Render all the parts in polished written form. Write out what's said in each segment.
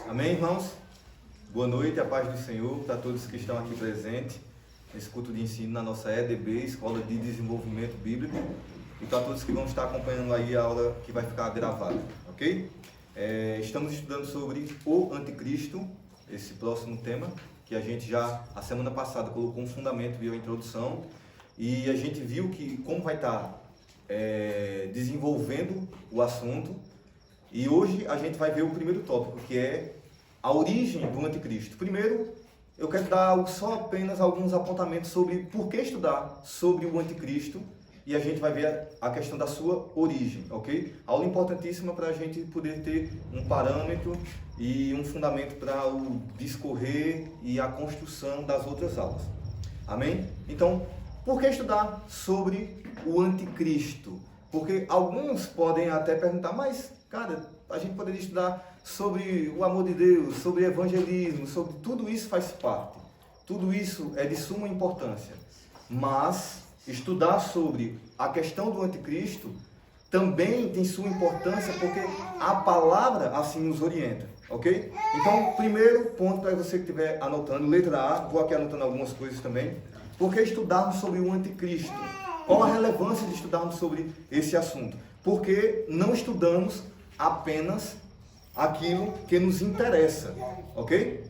Amém, irmãos? Boa noite, a paz do Senhor para todos que estão aqui presentes nesse culto de ensino na nossa EDB, Escola de Desenvolvimento Bíblico, e para todos que vão estar acompanhando aí a aula que vai ficar gravada, ok? Estamos estudando sobre o Anticristo, esse próximo tema, que a gente já, a semana passada, colocou um fundamento, viu a introdução, e a gente viu que como vai estar desenvolvendo o assunto, e hoje a gente vai ver o primeiro tópico, que é a origem do Anticristo. Primeiro, eu quero dar só apenas alguns apontamentos sobre por que estudar sobre o Anticristo, e a gente vai ver a questão da sua origem, ok? Aula importantíssima para a gente poder ter um parâmetro e um fundamento para o discorrer e a construção das outras aulas. Amém? Então, por que estudar sobre o Anticristo? Porque alguns podem até perguntar, mas, cara, a gente poderia estudar sobre o amor de Deus, sobre evangelismo, sobre tudo isso faz parte. Tudo isso é de suma importância. Mas estudar sobre a questão do Anticristo também tem sua importância porque a palavra assim nos orienta, ok? Então, primeiro ponto para você que estiver anotando, letra A, vou aqui anotando algumas coisas também. Por que estudarmos sobre o Anticristo? Qual a relevância de estudarmos sobre esse assunto? Porque não estudamos apenas aquilo que nos interessa, ok?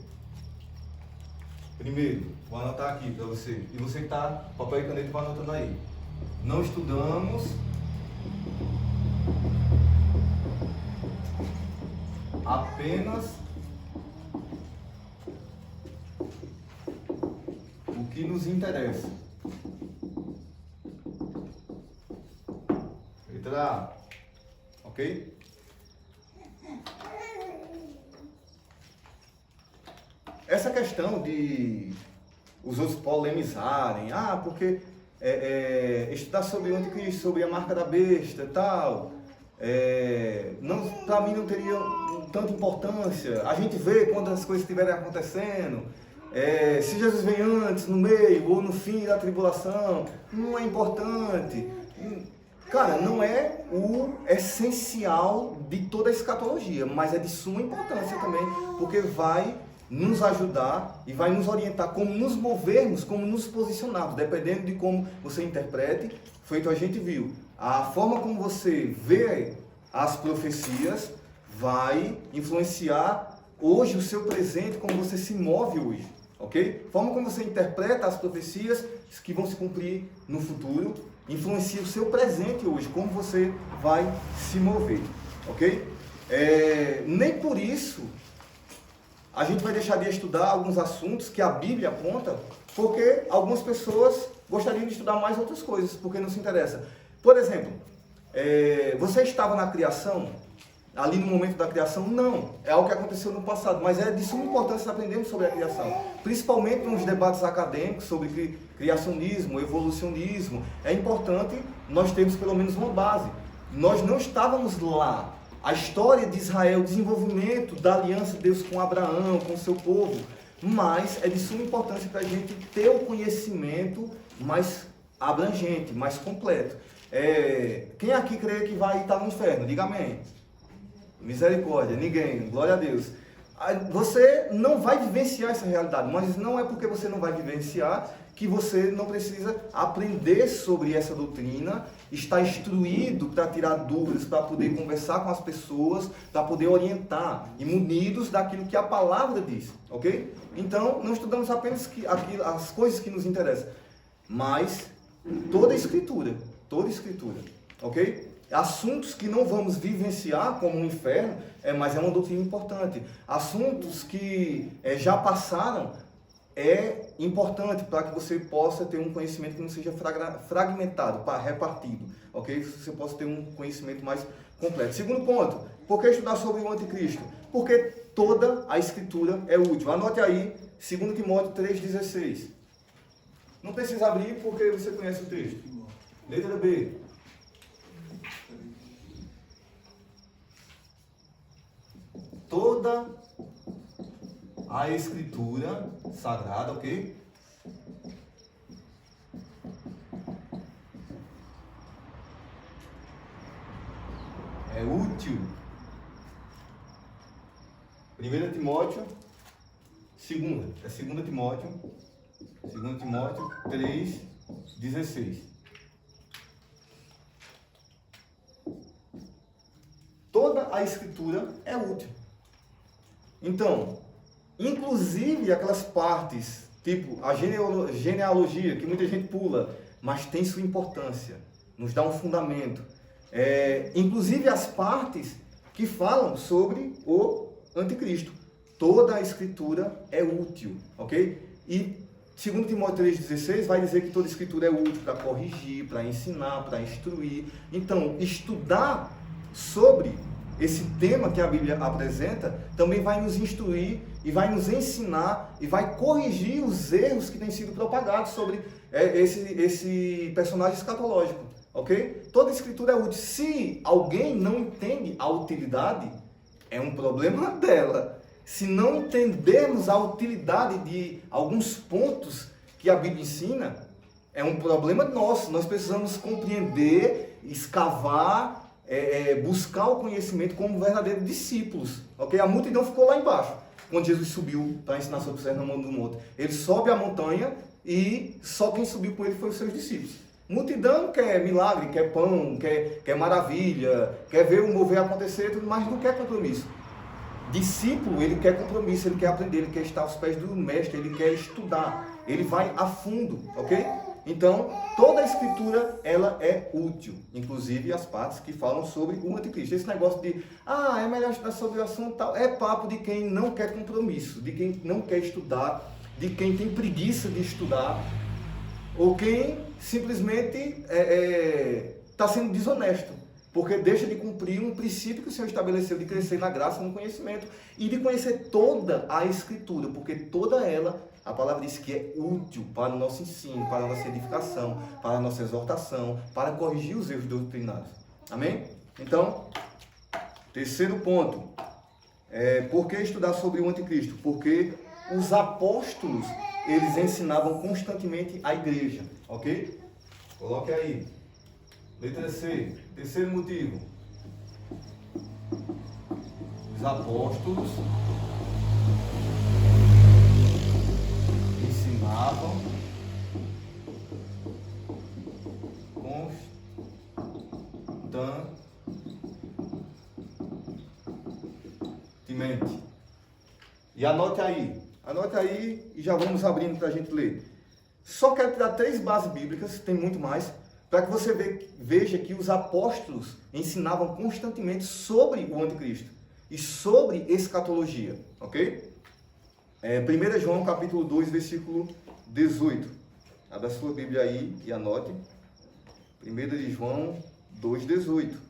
Primeiro, vou anotar aqui para você. E você que está, papel e caneta, vai anotando aí. Não estudamos apenas o que nos interessa. Letra A, ok? Essa questão de os outros polemizarem, porque estudar sobre o Anticristo, sobre a marca da besta e tal, para mim não teria tanta importância. A gente vê quando as coisas estiverem acontecendo, se Jesus vem antes, no meio ou no fim da tribulação, não é importante. Cara, não é o essencial de toda a escatologia, mas é de suma importância também, porque vai nos ajudar e vai nos orientar como nos movermos, como nos posicionarmos, dependendo de como você interprete, feito a gente viu. A forma como você vê as profecias vai influenciar hoje o seu presente, como você se move hoje, ok? A forma como você interpreta as profecias que vão se cumprir no futuro influencia o seu presente hoje, como você vai se mover, ok? Nem por isso a gente vai deixar de estudar alguns assuntos que a Bíblia aponta, porque algumas pessoas gostariam de estudar mais outras coisas, porque não se interessa. Por exemplo, você estava na criação, ali no momento da criação? Não, é algo que aconteceu no passado, mas é de suma importância aprendermos sobre a criação, principalmente nos debates acadêmicos sobre criacionismo, evolucionismo. É importante nós termos pelo menos uma base. Nós não estávamos lá. A história de Israel, o desenvolvimento da aliança de Deus com Abraão, com o seu povo, mas é de suma importância para a gente ter o conhecimento mais abrangente, mais completo. Quem aqui crê que vai estar no inferno? Diga amém. Misericórdia, ninguém, glória a Deus. Você não vai vivenciar essa realidade, mas não é porque você não vai vivenciar que você não precisa aprender sobre essa doutrina, estar instruído para tirar dúvidas, para poder conversar com as pessoas, para poder orientar e munidos daquilo que a palavra diz, ok? Então, não estudamos apenas as coisas que nos interessam, mas toda a escritura, ok? Assuntos que não vamos vivenciar como um inferno, mas é uma doutrina importante. Assuntos que já passaram, é importante para que você possa ter um conhecimento que não seja fragmentado, repartido, ok? Você possa ter um conhecimento mais completo. Segundo ponto, por que estudar sobre o Anticristo? Porque toda a escritura é útil. Anote aí, 2 Timóteo 3,16. Não precisa abrir porque você conhece o texto. Letra B. Toda a escritura sagrada, ok? É útil 1 Timóteo, 2 Timóteo 3, 16. Toda a escritura é útil. Então, inclusive aquelas partes, tipo a genealogia, que muita gente pula, mas tem sua importância, nos dá um fundamento. Inclusive as partes que falam sobre o anticristo. Toda a escritura é útil, ok? E 2 Timóteo 3,16 vai dizer que toda escritura é útil para corrigir, para ensinar, para instruir. Então, estudar sobre esse tema que a Bíblia apresenta também vai nos instruir e vai nos ensinar e vai corrigir os erros que têm sido propagados sobre esse personagem escatológico, ok? Toda escritura é útil. Se alguém não entende a utilidade, é um problema dela. Se não entendermos a utilidade de alguns pontos que a Bíblia ensina, é um problema nosso. Nós precisamos compreender, escavar, buscar o conhecimento como verdadeiros discípulos. Okay? A multidão ficou lá embaixo, quando Jesus subiu para ensinar sobre o Sermão do Monte. Ele sobe a montanha e só quem subiu com ele foi os seus discípulos. Multidão quer milagre, quer pão, quer maravilha, quer ver o mover acontecer, tudo mais, não quer compromisso. Discípulo, ele quer compromisso, ele quer aprender, ele quer estar aos pés do mestre, ele quer estudar, ele vai a fundo, ok? Então, toda a escritura, ela é útil, inclusive as partes que falam sobre o anticristo. Esse negócio de, é melhor estudar sobre o assunto tal, é papo de quem não quer compromisso, de quem não quer estudar, de quem tem preguiça de estudar, ou quem simplesmente está sendo desonesto. Porque deixa de cumprir um princípio que o Senhor estabeleceu de crescer na graça e no conhecimento e de conhecer toda a Escritura, porque toda ela, a palavra diz que é útil para o nosso ensino, para a nossa edificação, para a nossa exortação, para corrigir os erros doutrinários. Amém? Então, terceiro ponto, por que estudar sobre o anticristo? Porque os apóstolos, eles ensinavam constantemente a igreja, ok? Coloque aí. Letra C, terceiro motivo. Os apóstolos ensinavam constantemente. E anote aí e já vamos abrindo para a gente ler. Só quero tirar 3 bases bíblicas, tem muito mais, para que você veja que os apóstolos ensinavam constantemente sobre o anticristo e sobre escatologia, ok? 1 João capítulo 2, versículo 18. Abra a sua Bíblia aí e anote. 1 João 2, 18.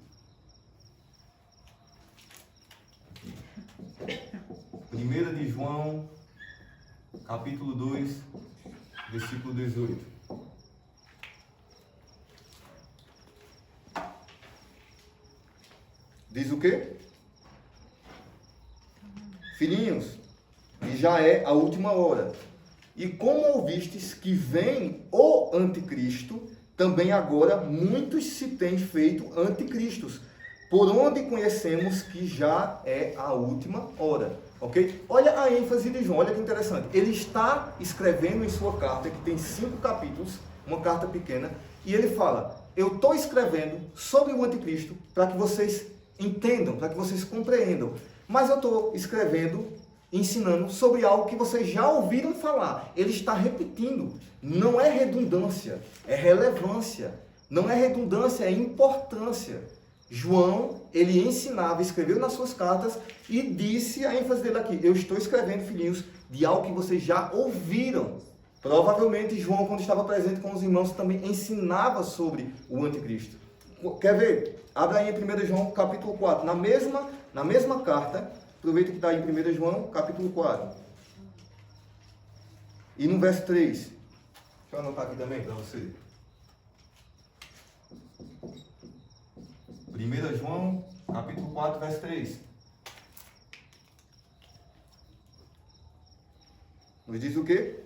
1 João capítulo 2, versículo 18. Diz o quê? Filhinhos, e já é a última hora. E como ouvistes que vem o anticristo, também agora muitos se têm feito anticristos, por onde conhecemos que já é a última hora. Ok? Olha a ênfase de João, olha que interessante. Ele está escrevendo em sua carta, que tem 5 capítulos, uma carta pequena, e ele fala, eu estou escrevendo sobre o anticristo para que vocês entendam, para que vocês compreendam. Mas eu estou escrevendo, ensinando sobre algo que vocês já ouviram falar. Ele está repetindo. Não é redundância, é relevância. Não é redundância, é importância. João, ele ensinava, escreveu nas suas cartas e disse, a ênfase dele aqui, eu estou escrevendo, filhinhos, de algo que vocês já ouviram. Provavelmente João, quando estava presente com os irmãos, também ensinava sobre o anticristo. Quer ver? Abra aí em 1 João capítulo 4. Na mesma carta, aproveita que está aí em 1 João capítulo 4. E no verso 3. Deixa eu anotar aqui também para você. 1 João capítulo 4, verso 3. Nos diz o quê?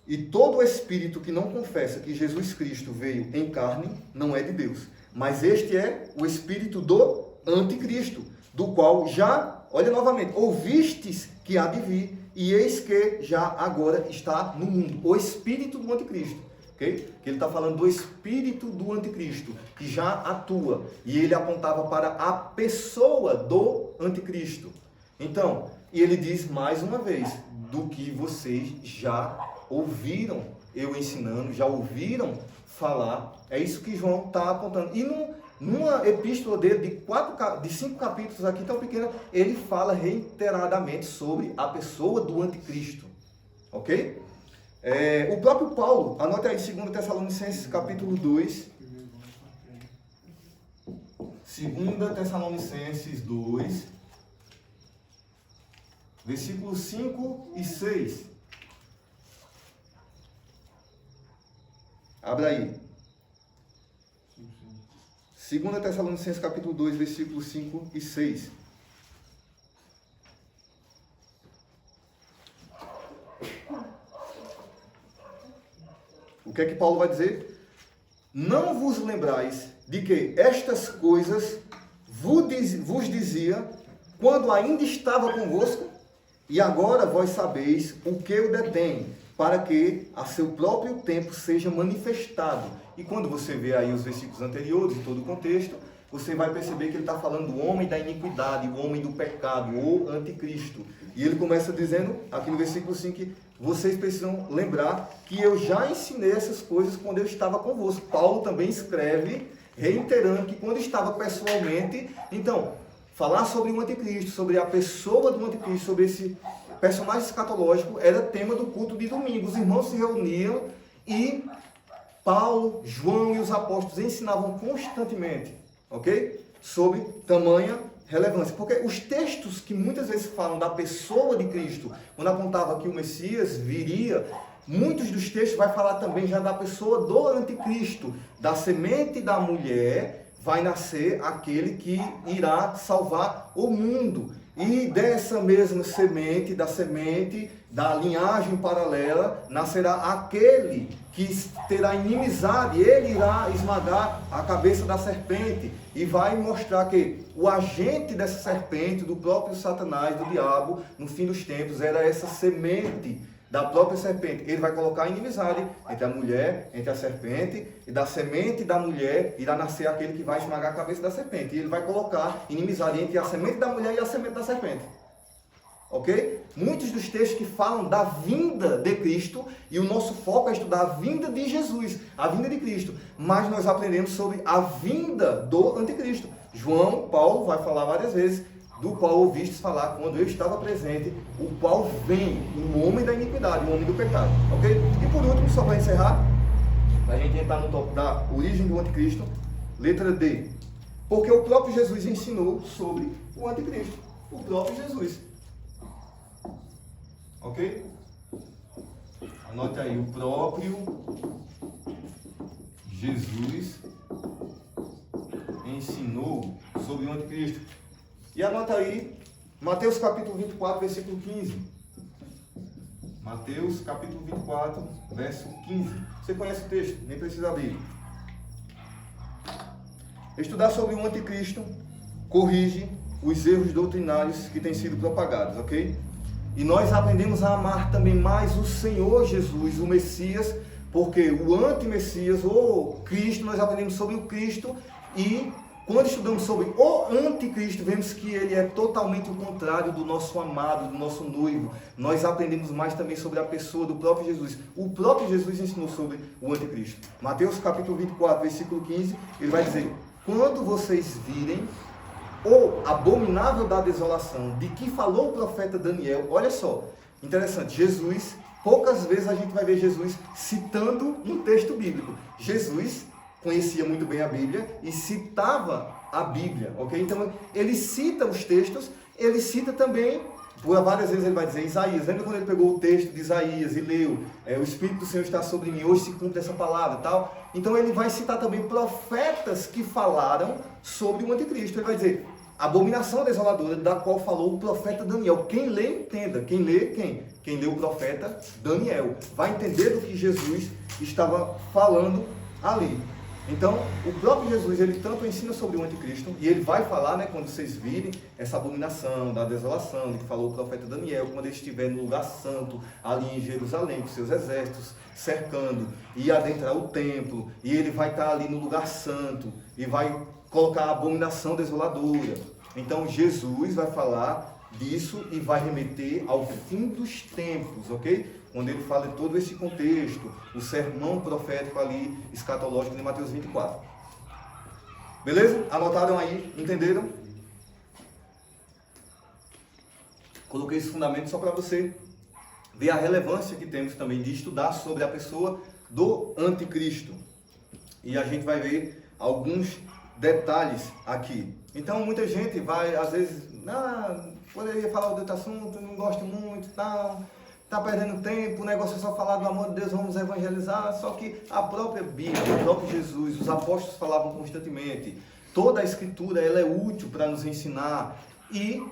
E todo espírito que não confessa que Jesus Cristo veio em carne, não é de Deus. Mas este é o espírito do anticristo, do qual já, olha novamente, ouvistes que há de vir, e eis que já agora está no mundo. O espírito do anticristo. Okay? Que ele está falando do espírito do anticristo, que já atua. E ele apontava para a pessoa do anticristo. Então, e ele diz mais uma vez, do que vocês já ouviram eu ensinando, já ouviram falar. É isso que João está apontando. E numa epístola dele de 5 capítulos aqui tão pequena, ele fala reiteradamente sobre a pessoa do anticristo. Ok? O próprio Paulo, anote aí 2 Tessalonicenses capítulo 2. 2 Tessalonicenses 2, versículos 5 e 6. Abra aí. 2 Tessalonicenses capítulo 2, versículos 5 e 6. O que é que Paulo vai dizer? Não vos lembrais de que estas coisas vos dizia quando ainda estava convosco, e agora vós sabeis o que o detém, para que a seu próprio tempo seja manifestado. E quando você vê aí os versículos anteriores e todo o contexto, você vai perceber que ele está falando do homem da iniquidade, o homem do pecado, o anticristo. E ele começa dizendo, aqui no versículo 5, que vocês precisam lembrar que eu já ensinei essas coisas quando eu estava convosco. Paulo também escreve, reiterando que quando estava pessoalmente, então, falar sobre o anticristo, sobre a pessoa do anticristo, sobre esse personagem escatológico, era tema do culto de domingo. Os irmãos se reuniam e Paulo, João e os apóstolos ensinavam constantemente, ok? Sobre tamanha relevância. Porque os textos que muitas vezes falam da pessoa de Cristo, quando apontava que o Messias viria, muitos dos textos vai falar também já da pessoa do anticristo, da semente da mulher, vai nascer aquele que irá salvar o mundo. E dessa mesma semente, da linhagem paralela, nascerá aquele que terá inimizade, ele irá esmagar a cabeça da serpente e vai mostrar que o agente dessa serpente, do próprio Satanás, do diabo, no fim dos tempos, era essa semente da própria serpente. Ele vai colocar a inimizade entre a mulher, entre a serpente, e da semente da mulher irá nascer aquele que vai esmagar a cabeça da serpente. E ele vai colocar inimizade entre a semente da mulher e a semente da serpente. Ok? Muitos dos textos que falam da vinda de Cristo, e o nosso foco é estudar a vinda de Jesus, a vinda de Cristo. Mas nós aprendemos sobre a vinda do anticristo. Paulo vai falar várias vezes, do qual ouvistes falar quando eu estava presente, o qual vem, o homem da iniquidade, o homem do pecado. Ok? E por último, só para encerrar, para a gente entrar no tópico da origem do anticristo, letra D. Porque o próprio Jesus ensinou sobre o anticristo. O próprio Jesus. Ok? Anote aí, o próprio Jesus ensinou sobre o anticristo. E anota aí, Mateus capítulo 24, versículo 15. Mateus capítulo 24, verso 15. Você conhece o texto, nem precisa abrir. Estudar sobre o anticristo corrige os erros doutrinários que têm sido propagados, ok? E nós aprendemos a amar também mais o Senhor Jesus, o Messias, porque o anti-Messias, ou Cristo, nós aprendemos sobre o Cristo, e quando estudamos sobre o anticristo, vemos que ele é totalmente o contrário do nosso amado, do nosso noivo. Nós aprendemos mais também sobre a pessoa do próprio Jesus. O próprio Jesus ensinou sobre o anticristo. Mateus capítulo 24, versículo 15, ele vai dizer: quando vocês virem o abominável da desolação, de que falou o profeta Daniel, olha só, interessante, Jesus, poucas vezes a gente vai ver Jesus citando um texto bíblico. Jesus conhecia muito bem a Bíblia e citava a Bíblia, ok? Então, ele cita os textos, ele cita também, por várias vezes ele vai dizer Isaías. Lembra quando ele pegou o texto de Isaías e leu, o Espírito do Senhor está sobre mim, hoje se cumpre essa palavra e tal. Então, ele vai citar também profetas que falaram sobre o anticristo. Ele vai dizer, abominação desoladora, da qual falou o profeta Daniel. Quem lê, entenda. Quem lê, quem? Quem lê o profeta Daniel. Vai entender do que Jesus estava falando ali. Então, o próprio Jesus, ele tanto ensina sobre o anticristo, e ele vai falar, né, quando vocês virem essa abominação da desolação, que falou o profeta Daniel, quando ele estiver no lugar santo, ali em Jerusalém, com seus exércitos cercando, e adentrar o templo, e ele vai estar ali no lugar santo, e vai colocar a abominação desoladora. Então, Jesus vai falar disso e vai remeter ao fim dos tempos, ok? Quando ele fala de todo esse contexto, o sermão profético ali, escatológico de Mateus 24. Beleza? Anotaram aí? Entenderam? Coloquei esse fundamento só para você ver a relevância que temos também de estudar sobre a pessoa do anticristo. E a gente vai ver alguns detalhes aqui. Então, muita gente vai, às vezes, poderia falar de outro assunto, não gosto muito, tal... Está perdendo tempo, o negócio é só falar do amor de Deus, vamos evangelizar. Só que a própria Bíblia, o próprio Jesus, os apóstolos falavam constantemente. Toda a Escritura ela é útil para nos ensinar e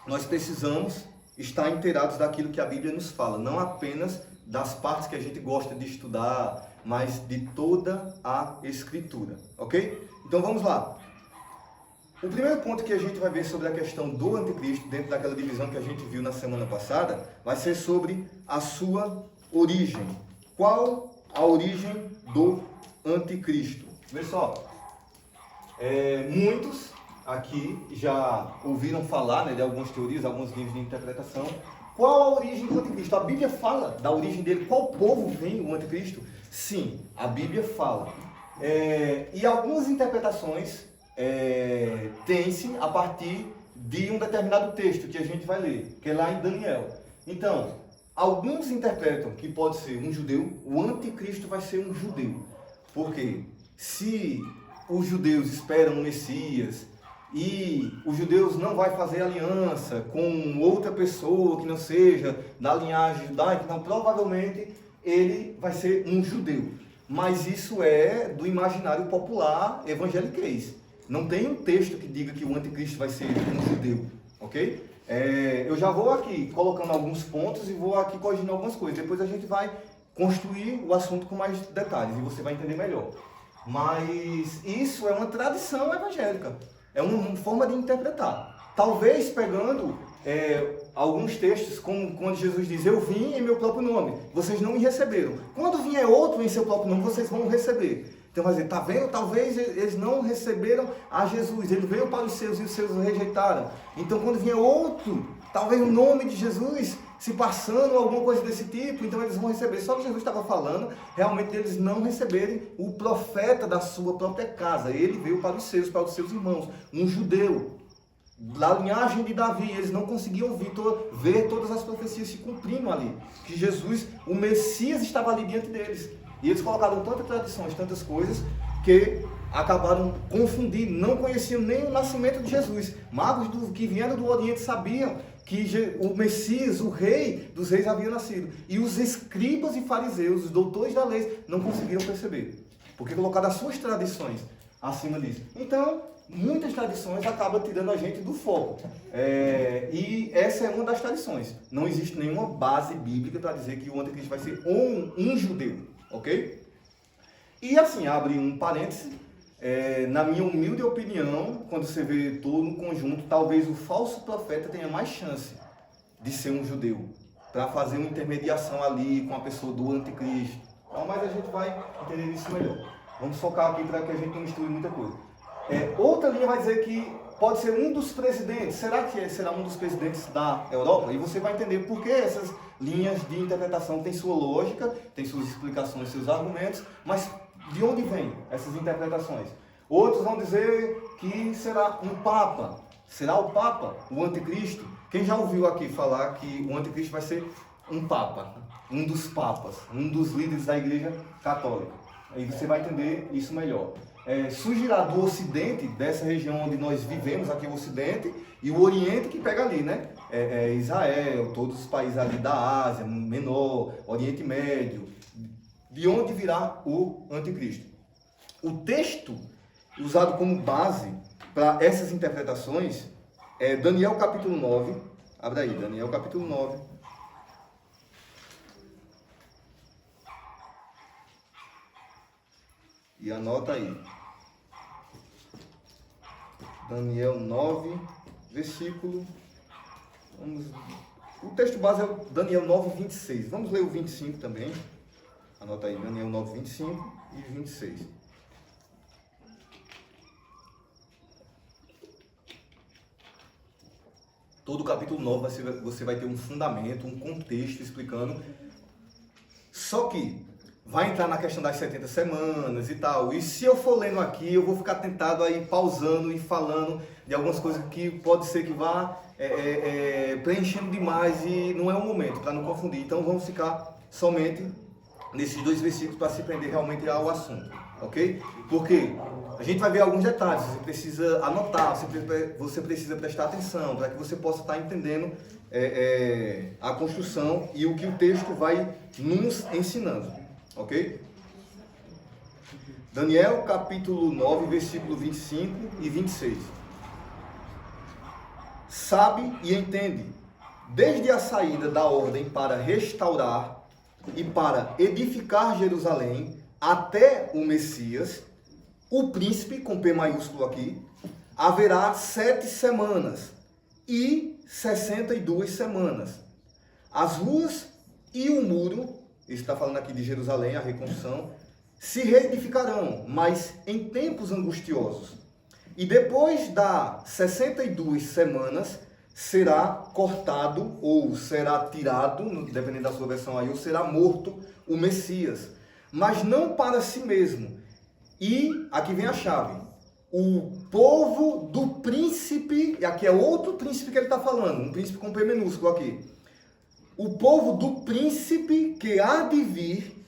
nós precisamos estar inteirados daquilo que a Bíblia nos fala. Não apenas das partes que a gente gosta de estudar, mas de toda a Escritura. Ok? Então vamos lá. O primeiro ponto que a gente vai ver sobre a questão do anticristo, dentro daquela divisão que a gente viu na semana passada, vai ser sobre a sua origem. Qual a origem do anticristo? Vê só, muitos aqui já ouviram falar, né, de algumas teorias, alguns livros de interpretação. Qual a origem do anticristo? A Bíblia fala da origem dele. Qual povo vem o anticristo? Sim, a Bíblia fala. E algumas interpretações tem-se a partir de um determinado texto que a gente vai ler, que é lá em Daniel. Então, alguns interpretam que pode ser um judeu, o anticristo vai ser um judeu. Porque se os judeus esperam o Messias e os judeus não vai fazer aliança com outra pessoa que não seja da linhagem judaica, então provavelmente ele vai ser um judeu. Mas isso é do imaginário popular evangeliquez. Não tem um texto que diga que o anticristo vai ser um judeu, ok? Eu já vou aqui colocando alguns pontos e vou aqui corrigindo algumas coisas. Depois a gente vai construir o assunto com mais detalhes e você vai entender melhor. Mas isso é uma tradição evangélica, é uma forma de interpretar. Talvez pegando alguns textos, como quando Jesus diz, eu vim em meu próprio nome, vocês não me receberam. Quando vier outro em seu próprio nome, vocês vão receber. Então vai dizer, tá vendo? Talvez eles não receberam a Jesus, ele veio para os seus e os seus o rejeitaram. Então quando vier outro, talvez o nome de Jesus se passando, alguma coisa desse tipo, então eles vão receber. Só que Jesus estava falando realmente eles não receberem o profeta da sua própria casa. Ele veio para os seus irmãos, um judeu, da linhagem de Davi. Eles não conseguiam ver todas as profecias se cumprindo ali. Que Jesus, o Messias, estava ali diante deles. E eles colocaram tantas tradições, tantas coisas, que acabaram confundindo, não conheciam nem o nascimento de Jesus. Magos que vieram do Oriente sabiam que o Messias, o rei dos reis, havia nascido. E os escribas e fariseus, os doutores da lei, não conseguiram perceber. Porque colocaram as suas tradições acima disso. Então, muitas tradições acabam tirando a gente do foco. E essa é uma das tradições. Não existe nenhuma base bíblica para dizer que o anticristo vai ser um judeu. Ok? E assim, abre um parêntese, na minha humilde opinião, quando você vê todo um conjunto, talvez o falso profeta tenha mais chance de ser um judeu, para fazer uma intermediação ali com a pessoa do anticristo. Então, mas a gente vai entender isso melhor. Vamos focar aqui para que a gente não misture muita coisa. Outra linha vai dizer que pode ser um dos presidentes. Será que será um dos presidentes da Europa? E você vai entender por que essas linhas de interpretação têm sua lógica, têm suas explicações, seus argumentos, mas de onde vêm essas interpretações? Outros vão dizer que será um papa. Será o papa, o anticristo? Quem já ouviu aqui falar que o anticristo vai ser um papa, um dos papas, um dos líderes da igreja católica? Aí você vai entender isso melhor. Surgirá do Ocidente, dessa região onde nós vivemos, aqui o Ocidente, e o Oriente que pega ali, né? Israel, todos os países ali da Ásia, Menor, Oriente Médio, de onde virá o anticristo. O texto usado como base para essas interpretações é Daniel capítulo 9, abre aí, Daniel capítulo 9, E anota aí. Daniel 9, versículo... O texto base é o Daniel 9, 26. Vamos ler o 25 também. Anota aí, Daniel 9, 25 e 26. Todo o capítulo 9 você vai ter um fundamento, um contexto explicando. Só que vai entrar na questão das 70 semanas e tal. E se eu for lendo aqui, eu vou ficar tentado a ir pausando e falando de algumas coisas que pode ser que vá preenchendo demais e não é o momento, para não confundir. Então vamos ficar somente nesses 2 versículos para se prender realmente ao assunto, ok? Porque a gente vai ver alguns detalhes, você precisa anotar, você precisa prestar atenção para que você possa estar entendendo a construção e o que o texto vai nos ensinando, ok? Daniel capítulo 9, versículo 25 e 26. Sabe e entende, desde a saída da ordem para restaurar e para edificar Jerusalém até o Messias, o príncipe, com P maiúsculo aqui, haverá 7 semanas e 62 semanas. As ruas e o muro, ele está falando aqui de Jerusalém, a reconstrução, se reedificarão, mas em tempos angustiosos. E depois das 62 semanas, será cortado, ou será tirado, dependendo da sua versão aí, ou será morto o Messias. Mas não para si mesmo. E aqui vem a chave. O povo do príncipe, e aqui é outro príncipe que ele está falando, um príncipe com P minúsculo aqui. O povo do príncipe que há de vir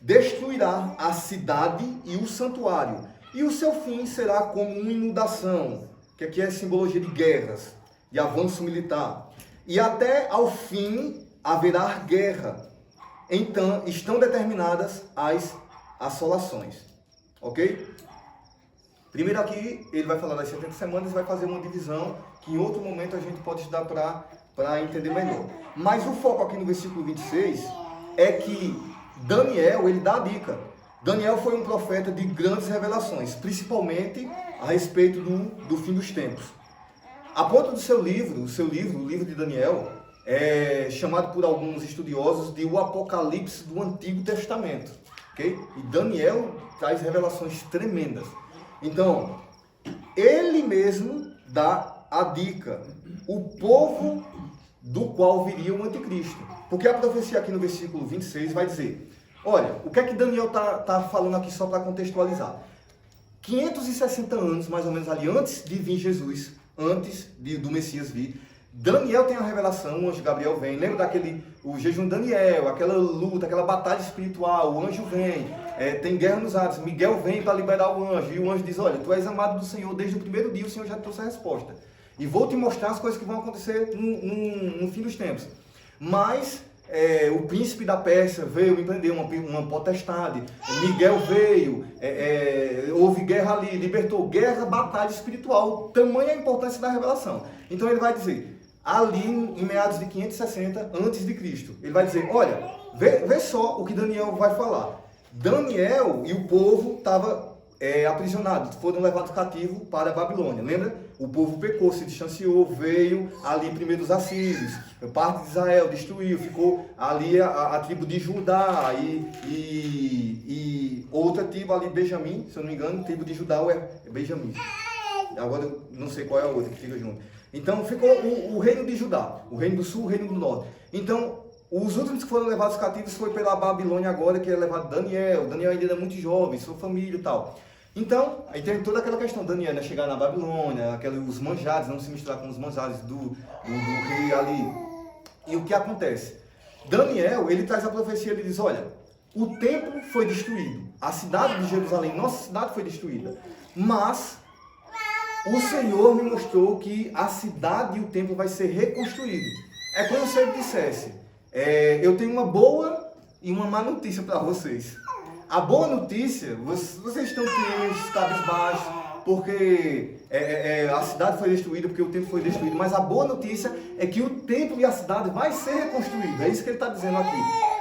destruirá a cidade e o santuário. E o seu fim será como uma inundação, que aqui é simbologia de guerras, de avanço militar. E até ao fim haverá guerra. Então, estão determinadas as assolações. Ok? Primeiro aqui, ele vai falar das 70 semanas e vai fazer uma divisão que em outro momento a gente pode estudar para entender melhor. Mas o foco aqui no versículo 26 é que Daniel, ele dá a dica. Daniel foi um profeta de grandes revelações, principalmente a respeito do fim dos tempos. A ponto do seu livro, o livro de Daniel, é chamado por alguns estudiosos de o Apocalipse do Antigo Testamento. Okay? E Daniel traz revelações tremendas. Então, ele mesmo dá a dica, o povo do qual viria o anticristo. Porque a profecia aqui no versículo 26 vai dizer, olha, o que é que Daniel está falando aqui só para contextualizar? 560 anos, mais ou menos ali, antes de vir Jesus, antes do Messias vir, Daniel tem a revelação, o anjo Gabriel vem, lembra o jejum de Daniel, aquela luta, aquela batalha espiritual, o anjo vem, tem guerra nos atos, Miguel vem para liberar o anjo, e o anjo diz, olha, tu és amado do Senhor, desde o primeiro dia o Senhor já trouxe a resposta, e vou te mostrar as coisas que vão acontecer no fim dos tempos. Mas o príncipe da Pérsia veio me prender, uma potestade, Miguel veio, houve guerra ali, libertou, guerra, batalha espiritual, tamanha a importância da revelação. Então ele vai dizer, ali em meados de 560 antes de Cristo, ele vai dizer, olha, vê só o que Daniel vai falar. Daniel e o povo estavam aprisionados, foram levados cativos para a Babilônia. Lembra? O povo pecou, se distanciou, veio ali primeiro os assírios, parte de Israel destruiu, ficou ali a tribo de Judá e outra tribo ali, Benjamim, se eu não me engano, tribo de Judá é Benjamim. Agora eu não sei qual é a outra que fica junto. Então ficou o reino de Judá, o reino do sul, o reino do norte. Então, os últimos que foram levados cativos foi pela Babilônia agora, que é levado Daniel. Daniel ainda era muito jovem, sua família e tal. Então, aí tem toda aquela questão, Daniel, né, chegar na Babilônia, os manjares, não se misturar com os manjares do rei ali. E o que acontece? Daniel, ele traz a profecia, ele diz, olha, o templo foi destruído, a cidade de Jerusalém, nossa cidade foi destruída, mas o Senhor me mostrou que a cidade e o templo vai ser reconstruído. É como se ele dissesse, eu tenho uma boa e uma má notícia para vocês. A boa notícia, vocês estão tristes, cabisbaixos, porque a cidade foi destruída, porque o templo foi destruído. Mas a boa notícia é que o templo e a cidade vai ser reconstruído. É isso que ele está dizendo aqui.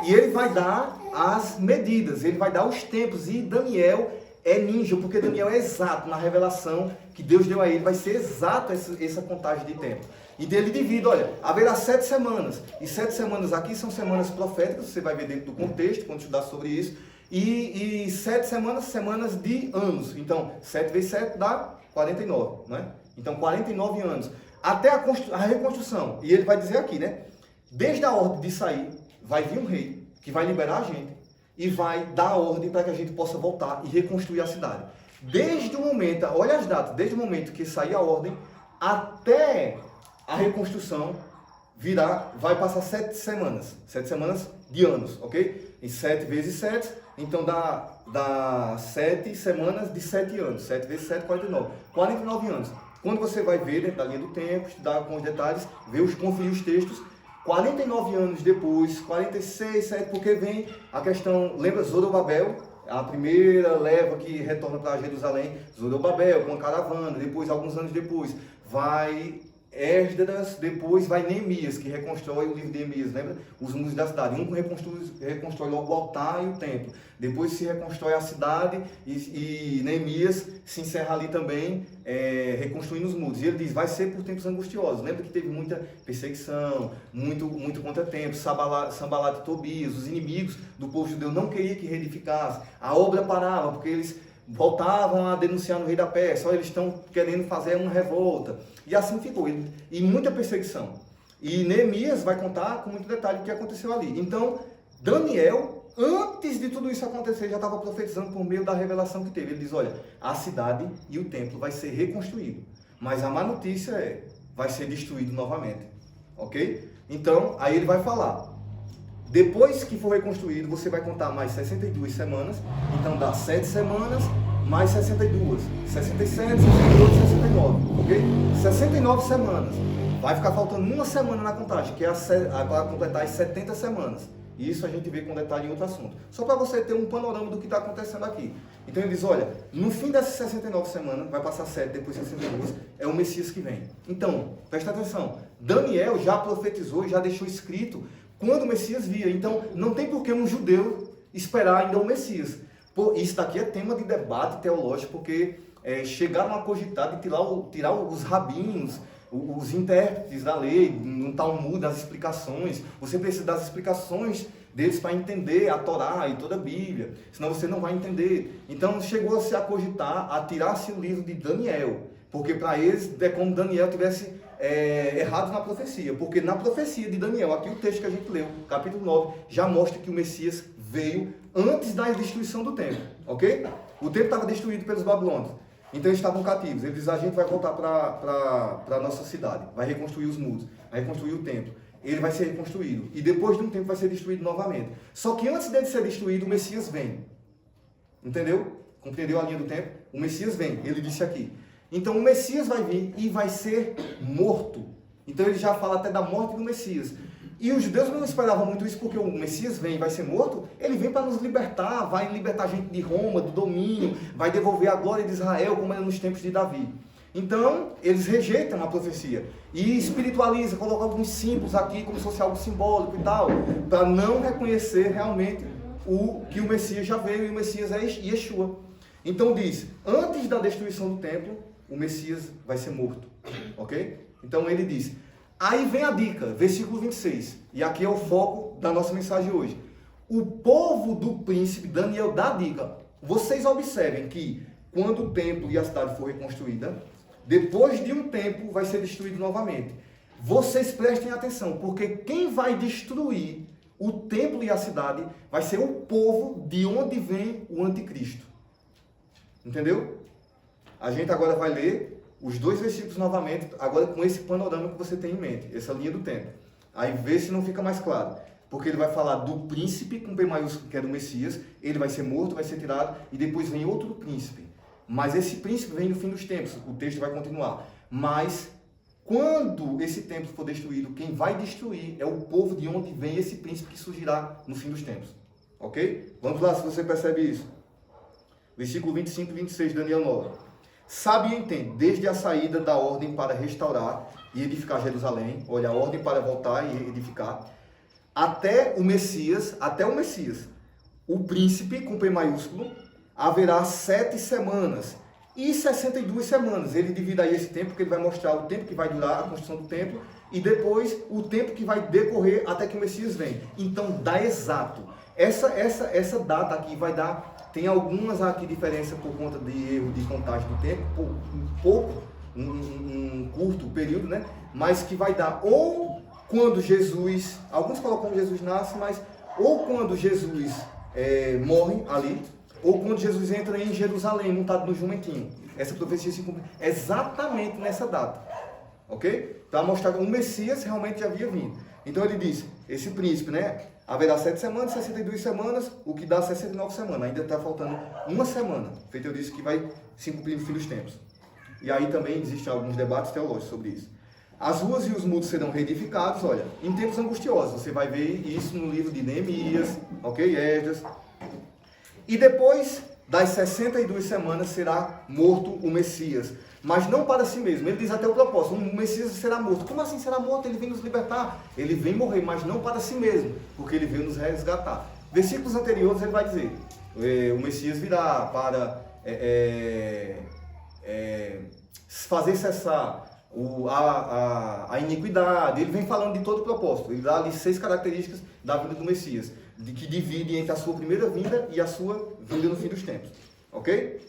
E ele vai dar as medidas, ele vai dar os tempos. E Daniel é ninja, porque Daniel é exato na revelação que Deus deu a ele, vai ser exato essa contagem de tempo. E dele divide, olha, haverá 7 semanas, e 7 semanas aqui são semanas proféticas, você vai ver dentro do contexto, quando estudar sobre isso, e 7 semanas, semanas de anos. Então, 7 vezes 7 dá 49, né? Então, 49 anos. Até a reconstrução, e ele vai dizer aqui, né? Desde a ordem de sair, vai vir um rei, que vai liberar a gente, e vai dar a ordem para que a gente possa voltar e reconstruir a cidade. Desde o momento, olha as datas, desde o momento que sair a ordem, até a reconstrução, vai passar 7 semanas de anos, ok? Em 7 vezes 7, então dá 7 semanas de 7 anos, 7 vezes 7, 49 anos. Quando você vai ver dentro da linha do tempo, estudar com os detalhes, conferir os textos, 49 anos depois, 46, 7, porque vem a questão, lembra Zorobabel, a primeira leva que retorna para Jerusalém, Zorobabel, com a caravana, depois, alguns anos depois, vai Esdras, depois vai Neemias, que reconstrói o livro de Neemias, lembra? Os muros da cidade. Um reconstrói logo o altar e o templo. Depois se reconstrói a cidade e Neemias se encerra ali também, reconstruindo os muros. E ele diz, vai ser por tempos angustiosos. Lembra que teve muita perseguição, muito contratempo, Sambalat e Tobias, os inimigos do povo judeu não queriam que reedificasse. A obra parava, porque eles voltavam a denunciar no rei da Pérsia, eles estão querendo fazer uma revolta. E assim ficou, e muita perseguição. E Neemias vai contar com muito detalhe o que aconteceu ali. Então, Daniel, antes de tudo isso acontecer, já estava profetizando por meio da revelação que teve. Ele diz, olha, a cidade e o templo vai ser reconstruído. Mas a má notícia vai ser destruído novamente. Ok? Então, aí ele vai falar. Depois que for reconstruído, você vai contar mais 62 semanas. Então, dá 7 semanas, mais 62. 67, 68, 69. Ok? 69 semanas. Vai ficar faltando uma semana na contagem, que é para completar as 70 semanas. Isso a gente vê com detalhe em outro assunto. Só para você ter um panorama do que está acontecendo aqui. Então ele diz, olha, no fim dessas 69 semanas, vai passar 7, depois 62, é o Messias que vem. Então, presta atenção, Daniel já profetizou e já deixou escrito quando o Messias via. Então, não tem por que um judeu esperar ainda o Messias. Isso daqui é tema de debate teológico, porque chegaram a cogitar de tirar os rabinos, os intérpretes da lei, no Talmud, das explicações. Você precisa das explicações deles para entender a Torá e toda a Bíblia, senão você não vai entender. Então chegou-se a cogitar a tirar-se o livro de Daniel, porque para eles é como Daniel tivesse errado na profecia, porque na profecia de Daniel, aqui o texto que a gente leu, capítulo 9, já mostra que o Messias veio antes da destruição do templo, ok? O templo estava destruído pelos babilônios. Então eles estavam cativos. Ele diz, a gente vai voltar para a nossa cidade, vai reconstruir os muros, vai reconstruir o templo. Ele vai ser reconstruído. E depois de um tempo vai ser destruído novamente. Só que antes dele ser destruído, o Messias vem. Entendeu? Compreendeu a linha do tempo? O Messias vem, ele disse aqui. Então o Messias vai vir e vai ser morto. Então ele já fala até da morte do Messias. E os judeus não esperavam muito isso, porque o Messias vem e vai ser morto, ele vem para nos libertar, vai libertar a gente de Roma, do domínio, vai devolver a glória de Israel, como era nos tempos de Davi. Então, eles rejeitam a profecia e espiritualizam, colocam alguns símbolos aqui, como se fosse algo simbólico e tal, para não reconhecer realmente que o Messias já veio e o Messias é Yeshua. Então diz, antes da destruição do templo, o Messias vai ser morto, ok? Então ele diz... Aí vem a dica, versículo 26, e aqui é o foco da nossa mensagem hoje. O povo do príncipe, Daniel dá a dica. Vocês observem que quando o templo e a cidade for reconstruída, depois de um tempo vai ser destruído novamente. Vocês prestem atenção, porque quem vai destruir o templo e a cidade vai ser o povo de onde vem o anticristo. Entendeu? A gente agora vai ler os 2 versículos novamente, agora com esse panorama que você tem em mente, essa linha do tempo. Aí vê se não fica mais claro. Porque ele vai falar do príncipe, com P maiúsculo, que é do Messias, ele vai ser morto, vai ser tirado, e depois vem outro príncipe. Mas esse príncipe vem no fim dos tempos, o texto vai continuar. Mas, quando esse templo for destruído, quem vai destruir é o povo de onde vem esse príncipe que surgirá no fim dos tempos. Ok? Vamos lá, se você percebe isso. Versículo 25 e 26, Daniel 9. Sabe e entende, desde a saída da ordem para restaurar e edificar Jerusalém, olha, a ordem para voltar e edificar, até o Messias, o príncipe, com P maiúsculo, haverá 7 semanas e 62 semanas. Ele divide aí esse tempo, porque ele vai mostrar o tempo que vai durar a construção do templo e depois o tempo que vai decorrer até que o Messias vem. Então dá exato. Essa data aqui vai dar, tem algumas aqui diferenças por conta de erro de contagem do tempo, um curto período, né? Mas que vai dar ou quando Jesus, alguns colocam Jesus nasce, mas ou quando Jesus morre ali, ou quando Jesus entra em Jerusalém, montado no jumentinho. Essa profecia se cumpre exatamente nessa data. Ok? Para mostrar que o Messias realmente já havia vindo. Então ele diz, esse príncipe, né? Haverá 7 semanas, 62 semanas, o que dá 69 semanas. Ainda está faltando uma semana. Feito eu disse que vai se cumprir no fim dos tempos. E aí também existem alguns debates teológicos sobre isso. As ruas e os muros serão reedificados, olha, em tempos angustiosos. Você vai ver isso no livro de Neemias, ok? Esdras. E depois das 62 semanas será morto o Messias. Mas não para si mesmo. Ele diz até o propósito, o Messias será morto. Como assim será morto? Ele vem nos libertar. Ele vem morrer, mas não para si mesmo, porque ele veio nos resgatar. Versículos anteriores ele vai dizer, o Messias virá para fazer cessar a iniquidade. Ele vem falando de todo o propósito. Ele dá ali 6 características da vida do Messias, que divide entre a sua primeira vinda e a sua vinda no fim dos tempos. Ok?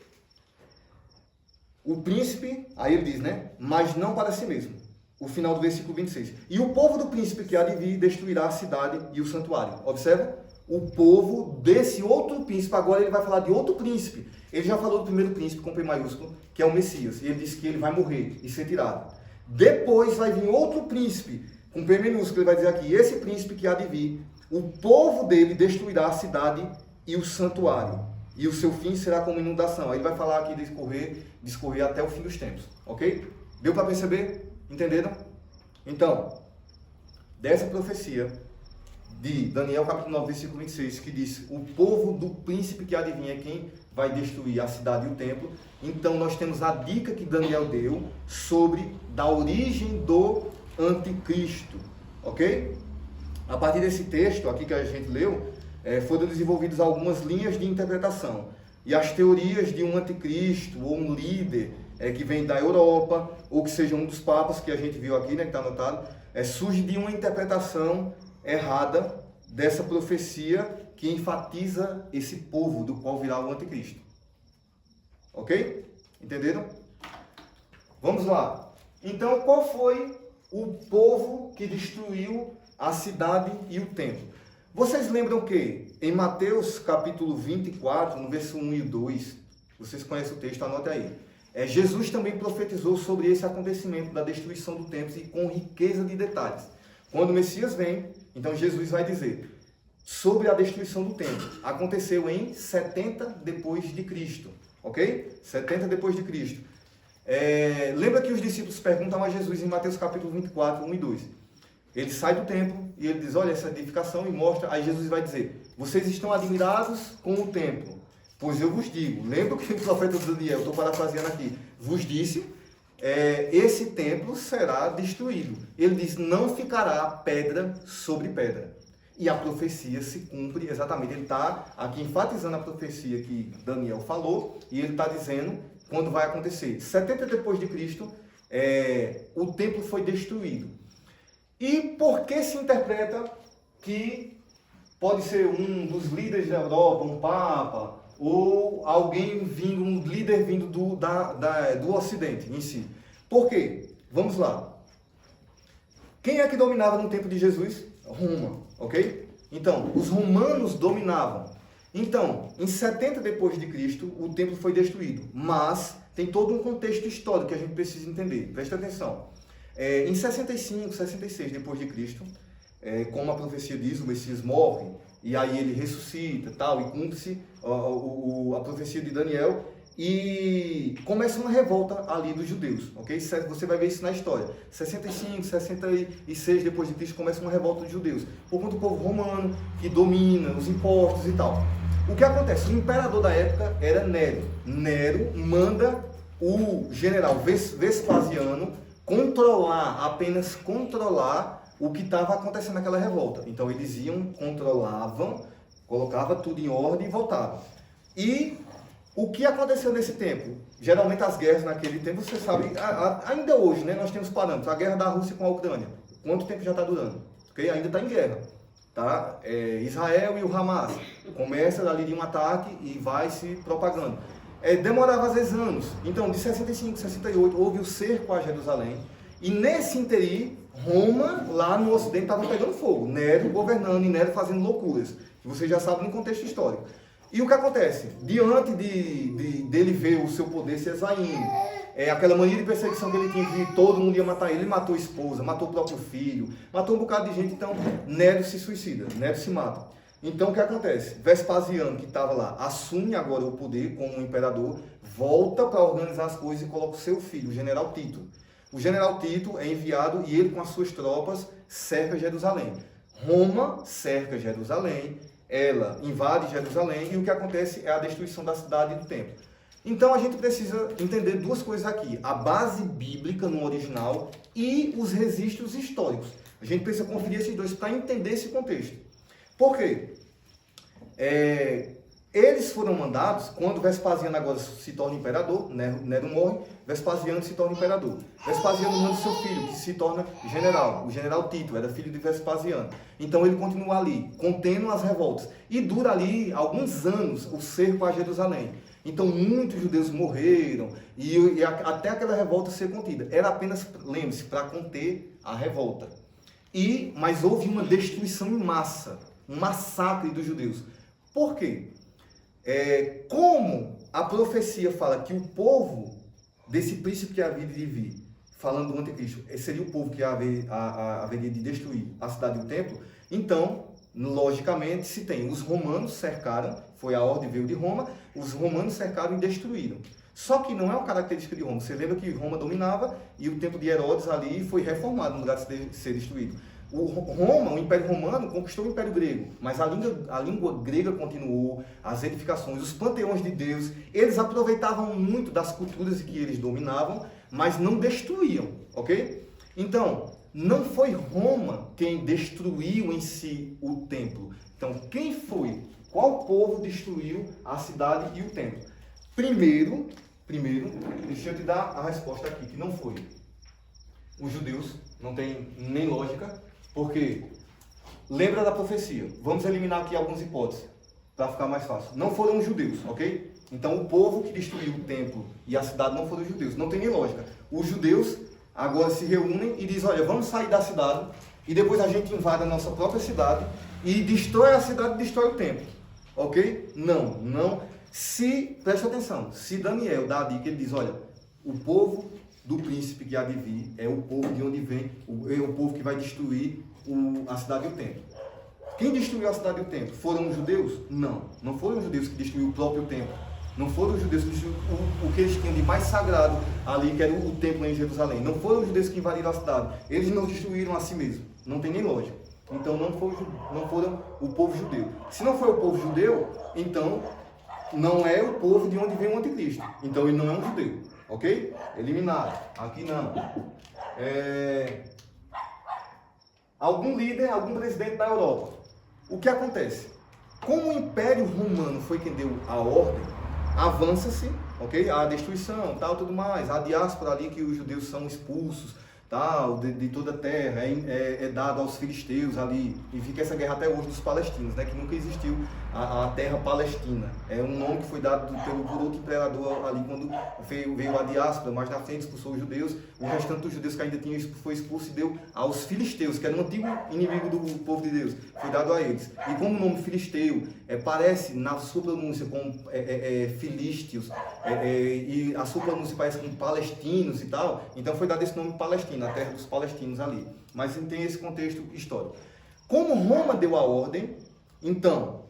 O príncipe, aí ele diz, né? Mas não para si mesmo. O final do versículo 26. E o povo do príncipe que há de vir destruirá a cidade e o santuário. Observa? O povo desse outro príncipe, agora ele vai falar de outro príncipe. Ele já falou do primeiro príncipe com P maiúsculo, que é o Messias. E ele disse que ele vai morrer e ser tirado. Depois vai vir outro príncipe com P minúsculo. Ele vai dizer aqui, esse príncipe que há de vir, o povo dele destruirá a cidade e o santuário. E o seu fim será como inundação. Aí ele vai falar aqui discorrer até o fim dos tempos. Ok? Deu para perceber? Entenderam? Então, dessa profecia de Daniel capítulo 9, versículo 26, que diz, o povo do príncipe que há de vir é quem vai destruir a cidade e o templo. Então, nós temos a dica que Daniel deu sobre da origem do anticristo. Ok? A partir desse texto aqui que a gente leu, foram desenvolvidas algumas linhas de interpretação. E as teorias de um anticristo ou um líder que vem da Europa, ou que seja um dos papas que a gente viu aqui, né, que está anotado, surge de uma interpretação errada dessa profecia que enfatiza esse povo do qual virá o anticristo. Ok? Entenderam? Vamos lá. Então, qual foi o povo que destruiu a cidade e o templo? Vocês lembram que em Mateus capítulo 24, no verso 1 e 2, vocês conhecem o texto, anote aí. Jesus também profetizou sobre esse acontecimento da destruição do templo e com riqueza de detalhes. Quando o Messias vem, então Jesus vai dizer sobre a destruição do templo. Aconteceu em 70 depois de Cristo, ok? 70 depois de Cristo. Lembra que os discípulos perguntam a Jesus em Mateus capítulo 24, 1 e 2. Ele sai do templo e ele diz, olha essa edificação e mostra, aí Jesus vai dizer, vocês estão admirados com o templo, pois eu vos digo, lembra que o profeta Daniel, estou parafraseando aqui, vos disse, esse templo será destruído. Ele diz, não ficará pedra sobre pedra. E a profecia se cumpre exatamente, ele está aqui enfatizando a profecia que Daniel falou, e ele está dizendo quando vai acontecer. 70 depois de Cristo, o templo foi destruído. E por que se interpreta que pode ser um dos líderes da Europa, um papa, ou alguém vindo, um líder vindo do Ocidente em si? Por quê? Vamos lá. Quem é que dominava no tempo de Jesus? Roma, ok? Então, os romanos dominavam. Então, em 70 depois de Cristo, o templo foi destruído. Mas tem todo um contexto histórico que a gente precisa entender. Presta atenção. Em 65, 66 depois de Cristo, como a profecia diz, o Messias morre, e aí ele ressuscita, tal, e cumpre-se a profecia de Daniel, e começa uma revolta ali dos judeus, ok? Você vai ver isso na história. 65, 66 depois de Cristo, começa uma revolta dos judeus, por conta do povo romano, que domina os impostos e tal. O que acontece? O imperador da época era Nero. Nero manda o general Vespasiano apenas controlar o que estava acontecendo naquela revolta. Então eles iam, controlavam, colocava tudo em ordem e voltavam. E O que aconteceu nesse tempo? Geralmente as guerras naquele tempo, você sabe, ainda hoje, né, nós temos parâmetros. A guerra da Rússia com a Ucrânia, quanto tempo já está durando? Okay? Ainda está em guerra. Tá? Israel e o Hamas, começa ali de um ataque e vai se propagando. Demorava às vezes anos. Então, de 65, 68, houve o cerco a Jerusalém. E nesse interim, Roma, lá no Ocidente, estava pegando fogo. Nero governando e Nero fazendo loucuras. Que você já sabe no contexto histórico. E o que acontece? Diante dele ver o seu poder se esvaindo, aquela mania de perseguição que ele tinha de todo mundo ia matar ele matou a esposa, matou o próprio filho, matou um bocado de gente. Então, Nero se suicida, Nero se mata. Então, o que acontece? Vespasiano, que estava lá, assume agora o poder como imperador, volta para organizar as coisas e coloca o seu filho, o general Tito. O general Tito é enviado e ele, com as suas tropas, cerca Jerusalém. Roma cerca Jerusalém, ela invade Jerusalém e o que acontece é a destruição da cidade e do templo. Então a gente precisa entender duas coisas aqui: a base bíblica no original e os registros históricos. A gente precisa conferir esses dois para entender esse contexto. Por quê? Eles foram mandados, quando Vespasiano agora se torna imperador, Nero morre, Vespasiano se torna imperador. Vespasiano manda seu filho, que se torna general. O general Tito era filho de Vespasiano. Então ele continua ali, contendo as revoltas. E dura ali alguns anos o cerco a Jerusalém. Então muitos judeus morreram e até aquela revolta ser contida. Era apenas, lembre-se, para conter a revolta. Mas houve uma destruição em massa, um massacre dos judeus. Por quê? Como a profecia fala que o povo desse príncipe que havia de vir, falando do anticristo, seria o povo que haveria de destruir a cidade e o templo, então, logicamente, se tem os romanos cercaram, foi a ordem veio de Roma, os romanos cercaram e destruíram. Só que não é uma característica de Roma. Você lembra que Roma dominava e o templo de Herodes ali foi reformado no lugar de ser destruído. O Império Romano conquistou o Império Grego, mas a língua grega continuou, as edificações, os panteões de Deus, eles aproveitavam muito das culturas que eles dominavam, mas não destruíam, ok? Então, não foi Roma quem destruiu em si o templo. Então, quem foi? Qual povo destruiu a cidade e o templo? Primeiro, deixa eu te dar a resposta aqui, que não foi. Os judeus, não tem nem lógica. Porque, lembra da profecia, vamos eliminar aqui algumas hipóteses, para ficar mais fácil. Não foram os judeus, ok? Então, o povo que destruiu o templo e a cidade não foram os judeus, não tem nem lógica. Os judeus agora se reúnem e dizem, olha, vamos sair da cidade, e depois a gente invade a nossa própria cidade, e destrói a cidade e destrói o templo, ok? Não. Presta atenção, se Daniel dá a dica, ele diz, olha, o povo do príncipe que há de vir é o povo de onde vem, é o povo que vai destruir a cidade e o templo. Quem destruiu a cidade e o templo? Foram os judeus? Não foram os judeus que destruíram o próprio templo. Não foram os judeus que destruíram o que eles tinham de mais sagrado ali, que era o templo em Jerusalém. Não foram os judeus que invadiram a cidade. Eles não destruíram a si mesmos. Não tem nem lógica. Então não foram o povo judeu. Se não foi o povo judeu, então não é o povo de onde vem o anticristo. Então ele não é um judeu. Ok? Eliminado. Aqui não. Algum líder, algum presidente da Europa. O que acontece? Como o Império Romano foi quem deu a ordem, avança-se, ok? A destruição, tal, tudo mais. A diáspora ali que os judeus são expulsos, tal, de toda a terra, é dado aos filisteus ali. E fica essa guerra até hoje dos palestinos, né? Que nunca existiu a terra palestina. É um nome que foi dado por outro imperador ali quando veio a diáspora, mas na frente expulsou os judeus. O restante dos judeus que ainda tinham foi expulso e deu aos filisteus, que era um antigo inimigo do povo de Deus. Foi dado a eles. E como o nome filisteu parece, na sua pronúncia, com filísteos, e a sua pronúncia parece com palestinos e tal, então foi dado esse nome Palestina, a terra dos palestinos ali. Mas tem esse contexto histórico. Como Roma deu a ordem, então,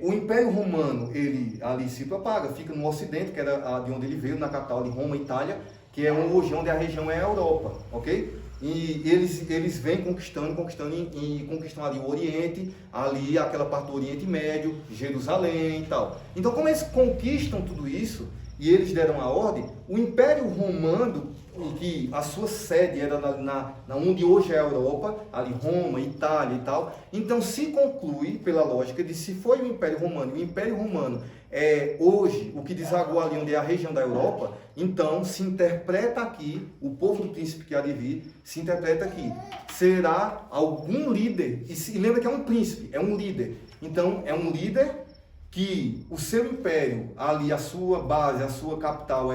o Império Romano, ele ali se propaga, fica no Ocidente, que era de onde ele veio, na capital de Roma, Itália, que é hoje onde a região é a Europa, ok? E eles vêm conquistando e conquistam ali o Oriente, ali aquela parte do Oriente Médio, Jerusalém e tal. Então, como eles conquistam tudo isso, e eles deram a ordem, o Império Romano, que a sua sede era na onde hoje é a Europa, ali Roma, Itália e tal, então se conclui, pela lógica, de se foi o Império Romano hoje, o que desagou ali onde é a região da Europa, então se interpreta aqui, o povo do príncipe que há de vir, se interpreta aqui, será algum líder, e lembra que é um príncipe, é um líder, então é um líder que o seu império, ali a sua base, a sua capital,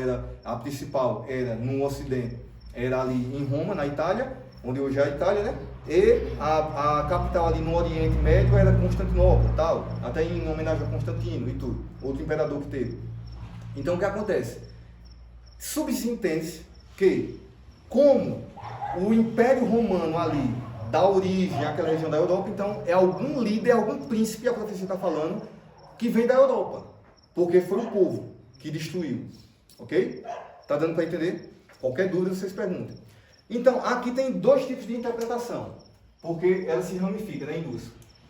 a principal era no Ocidente, era ali em Roma, na Itália, onde hoje é a Itália, né? E a capital ali no Oriente Médio era Constantinopla, tal, até em homenagem a Constantino e tudo, outro imperador que teve. Então o que acontece? Subentende-se que, como o Império Romano ali dá origem àquela região da Europa, então é algum líder, algum príncipe, a profecia está falando, que vem da Europa, porque foi o povo que destruiu, ok? Tá dando para entender? Qualquer dúvida vocês perguntem. Então, aqui tem dois tipos de interpretação, porque ela se ramifica, né, em duas.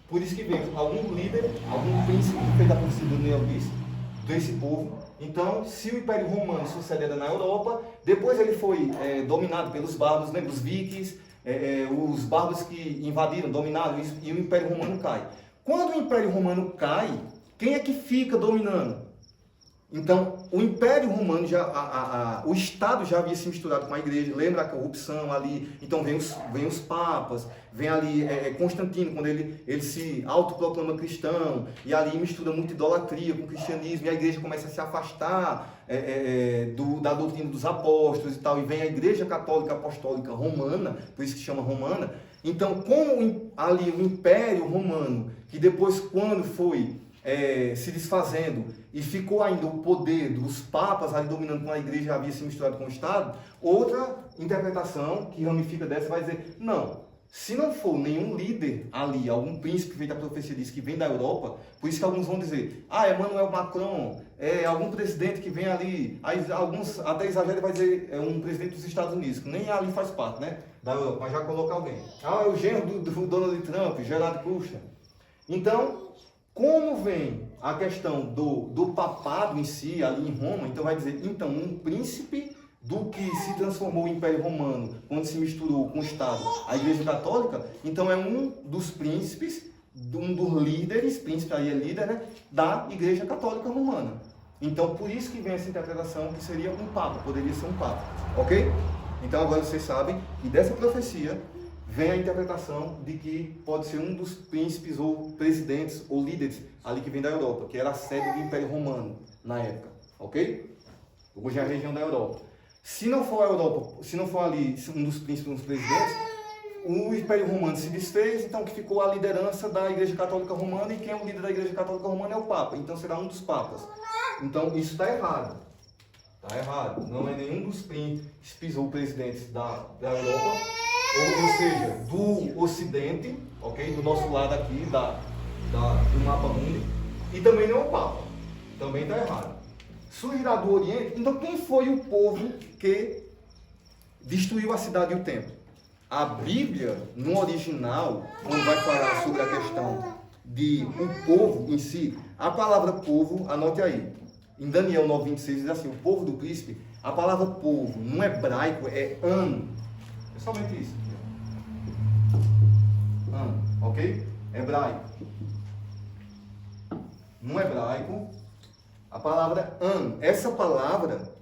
Por isso que vem algum líder, algum príncipe que fez a profecia do Neobis, desse povo. Então, se o Império Romano sucedera na Europa, depois ele foi dominado pelos bárbaros, né, os vikings, os bárbaros que invadiram, dominaram, e o Império Romano cai. Quando o Império Romano cai, quem é que fica dominando? Então, o Império Romano, o Estado já havia se misturado com a igreja, lembra a corrupção ali, então vem os papas, vem ali Constantino, quando ele se autoproclama cristão, e ali mistura muita idolatria com o cristianismo, e a igreja começa a se afastar da doutrina dos apóstolos e tal, e vem a igreja católica apostólica romana, por isso que chama romana. Então, como ali o Império Romano, que depois quando foi se desfazendo e ficou ainda o poder dos papas ali dominando, quando a igreja havia se misturado com o Estado, outra interpretação que ramifica dessa vai dizer, não, se não for nenhum líder ali, algum príncipe que vem da profecia diz que vem da Europa, por isso que alguns vão dizer, Emmanuel Macron, algum presidente que vem ali, aí alguns até exageram e vai dizer, é um presidente dos Estados Unidos, que nem ali faz parte, né, da Europa, mas já coloca alguém. É o genro do Donald Trump, Gerard Kushner. Então, como vem a questão do papado em si, ali em Roma, então vai dizer, então, um príncipe do que se transformou o Império Romano, quando se misturou com o Estado, a Igreja Católica, então é um dos príncipes, um dos líderes, príncipe aí é líder, né, da Igreja Católica Romana. Então, por isso que vem essa interpretação que seria um papa, poderia ser um papa, ok? Então, agora vocês sabem que dessa profecia vem a interpretação de que pode ser um dos príncipes ou presidentes ou líderes ali que vem da Europa, que era a sede do Império Romano na época, ok? Hoje é a região da Europa. Se não for a Europa, se não for ali um dos príncipes, um dos presidentes, o Império Romano se desfez, então que ficou a liderança da Igreja Católica Romana, e quem é o líder da Igreja Católica Romana é o Papa, então será um dos papas. Então isso está errado. Está errado. Não é nenhum dos príncipes ou presidentes da Europa, ou seja, do Ocidente, ok? Do nosso lado aqui, do mapa mundi, e também não é o Papa. Também está errado. Surgirá do Oriente. Então, quem foi o povo que destruiu a cidade e o templo? A Bíblia, no original, quando vai falar sobre a questão de o povo em si, a palavra povo, anote aí, em Daniel 9:26 diz assim, o povo do príncipe, a palavra povo, no hebraico, é an. É somente isso. An, ok? Hebraico. No hebraico, a palavra an, essa palavra,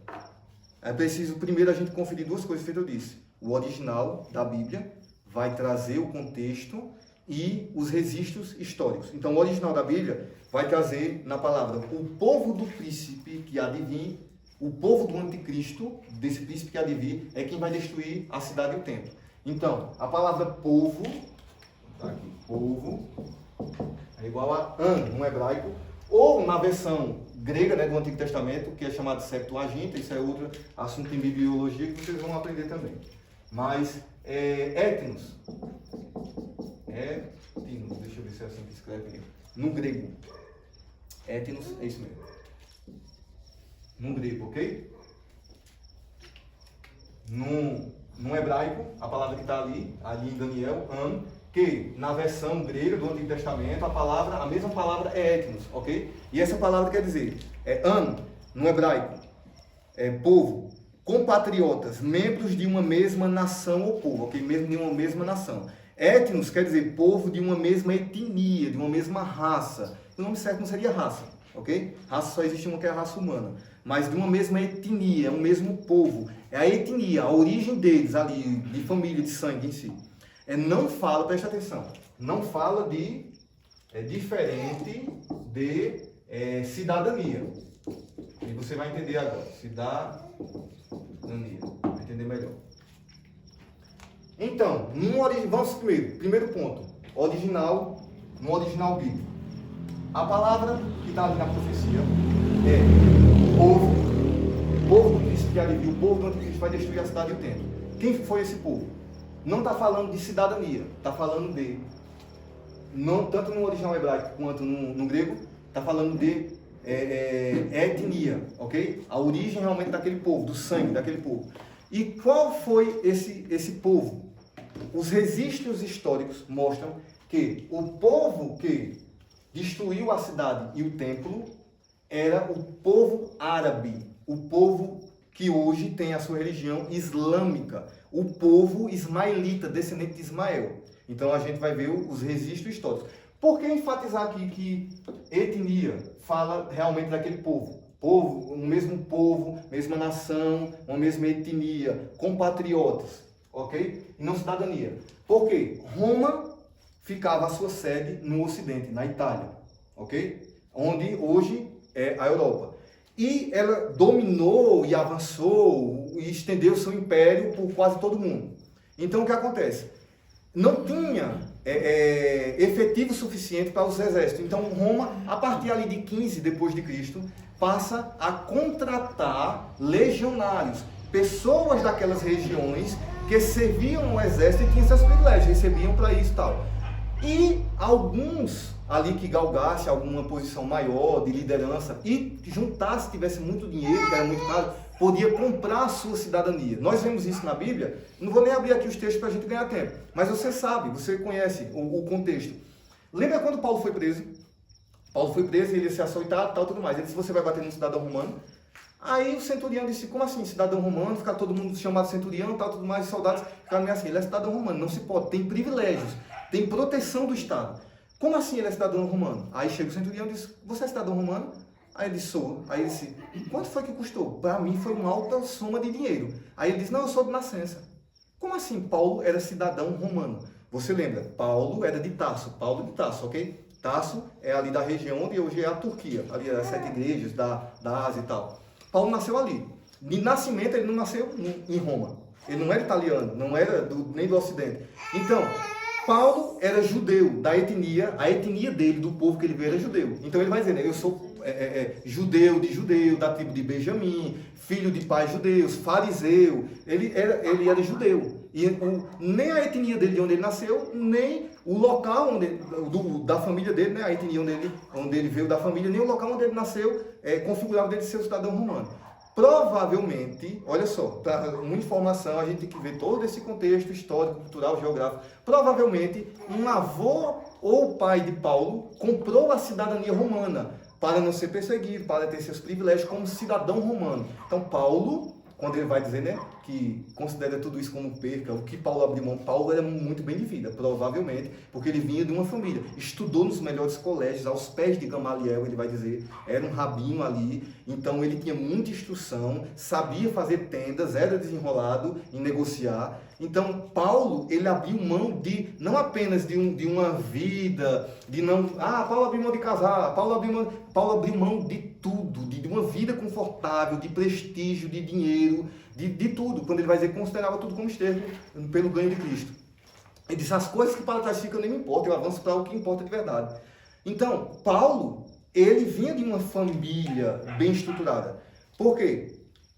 é preciso primeiro a gente conferir duas coisas que eu disse. O original da Bíblia vai trazer o contexto e os registros históricos. Então, o original da Bíblia vai trazer na palavra o povo do príncipe que há de vir, o povo do anticristo, desse príncipe que há de vir, é quem vai destruir a cidade e o templo. Então, a palavra povo, tá aqui, povo, é igual a an, no hebraico, ou na versão grega, né, do Antigo Testamento, que é chamado Septuaginta, isso é outro assunto em bibliologia que vocês vão aprender também. Mas, étnos, deixa eu ver se é assim que escreve no grego. Étnos, é isso mesmo. No grego, ok? No hebraico, a palavra que está ali em Daniel, an, que na versão grega do Antigo Testamento, a mesma palavra é étnos, ok? E essa palavra quer dizer, an, no hebraico, povo, compatriotas, membros de uma mesma nação ou povo, ok? Mesmo de uma mesma nação. Étnos quer dizer povo de uma mesma etnia, de uma mesma raça. O nome certo não seria raça, ok? Raça só existe uma, que é a raça humana, mas de uma mesma etnia, um mesmo povo. É a etnia, a origem deles ali, de família, de sangue em si. Não fala, presta atenção, não fala de diferente de cidadania. E você vai entender agora, cidadania, vai entender melhor. Então, vamos primeiro ponto, no original bíblico. A palavra que está ali na profecia é o povo do Cristo que ali viu, o povo do Anticristo vai destruir a cidade e o templo. Quem foi esse povo? Não está falando de cidadania, está falando de, tanto no original hebraico quanto no grego, está falando de etnia, ok? A origem realmente daquele povo, do sangue daquele povo. E qual foi esse povo? Os registros históricos mostram que o povo que destruiu a cidade e o templo era o povo árabe, o povo que hoje tem a sua religião islâmica, o povo ismaelita, descendente de Ismael. Então a gente vai ver os registros históricos. Por que enfatizar aqui que etnia fala realmente daquele povo? Um mesmo povo, mesma nação, uma mesma etnia, compatriotas, ok? E não cidadania. Por quê? Roma ficava a sua sede no Ocidente, na Itália, ok? Onde hoje é a Europa. E ela dominou e avançou e estendeu seu império por quase todo mundo. Então o que acontece? Não tinha efetivo suficiente para os exércitos. Então Roma, a partir ali de 15 depois de Cristo, passa a contratar legionários, pessoas daquelas regiões que serviam no exército e tinham seus privilégios, recebiam para isso e tal. E alguns ali que galgasse alguma posição maior de liderança e juntasse, tivesse muito dinheiro, que era muito caro, podia comprar a sua cidadania. Nós vemos isso na Bíblia. Não vou nem abrir aqui os textos para a gente ganhar tempo, mas você sabe, você conhece o contexto. Lembra quando Paulo foi preso? Paulo foi preso, ele ia ser açoitado e tal, tudo mais. Ele disse, você vai bater num cidadão romano? Aí o centurião disse, como assim, cidadão romano? Ficar todo mundo chamado centurião e tal, tudo mais, e soldados ficaram meio assim, ele é cidadão romano, não se pode, tem privilégios, tem proteção do Estado. Como assim ele é cidadão romano? Aí chega o centurião e diz, você é cidadão romano? Aí ele disse, sou. Aí ele disse, quanto foi que custou? Para mim foi uma alta soma de dinheiro. Aí ele disse, não, eu sou de nascença. Como assim Paulo era cidadão romano? Você lembra? Paulo era de Tarso, ok? Tarso é ali da região onde hoje é a Turquia, ali as 7 igrejas da Ásia e tal. Paulo nasceu ali. De nascimento ele não nasceu em Roma. Ele não era italiano, não era nem do Ocidente. Então, Paulo era judeu, da etnia, a etnia dele, do povo que ele veio, era judeu. Então ele vai dizer, né, eu sou judeu, da tribo de Benjamim, filho de pais judeus, fariseu. Ele era judeu. E nem a etnia dele, de onde ele nasceu, nem o local da família dele, né, a etnia onde ele veio da família, nem o local onde ele nasceu, configurava dele ser um cidadão romano. Provavelmente, olha só, para uma informação, a gente tem que ver todo esse contexto histórico, cultural, geográfico. Provavelmente, um avô ou pai de Paulo comprou a cidadania romana para não ser perseguido, para ter seus privilégios como cidadão romano. Então, Paulo, quando ele vai dizer, né, que considera tudo isso como perca, o que Paulo abriu mão, Paulo era muito bem de vida, provavelmente, porque ele vinha de uma família, estudou nos melhores colégios, aos pés de Gamaliel, ele vai dizer, era um rabino ali, então ele tinha muita instrução, sabia fazer tendas, era desenrolado em negociar. Então, Paulo, ele abriu mão não apenas de uma vida, Paulo abriu mão de casar, Paulo abriu mão de tudo, de uma vida confortável, de prestígio, de dinheiro, de tudo. Quando ele vai dizer, considerava tudo como esterco pelo ganho de Cristo. Ele disse, as coisas que para trás ficam nem me importam, eu avanço para o que importa de verdade. Então, Paulo, ele vinha de uma família bem estruturada. Por quê?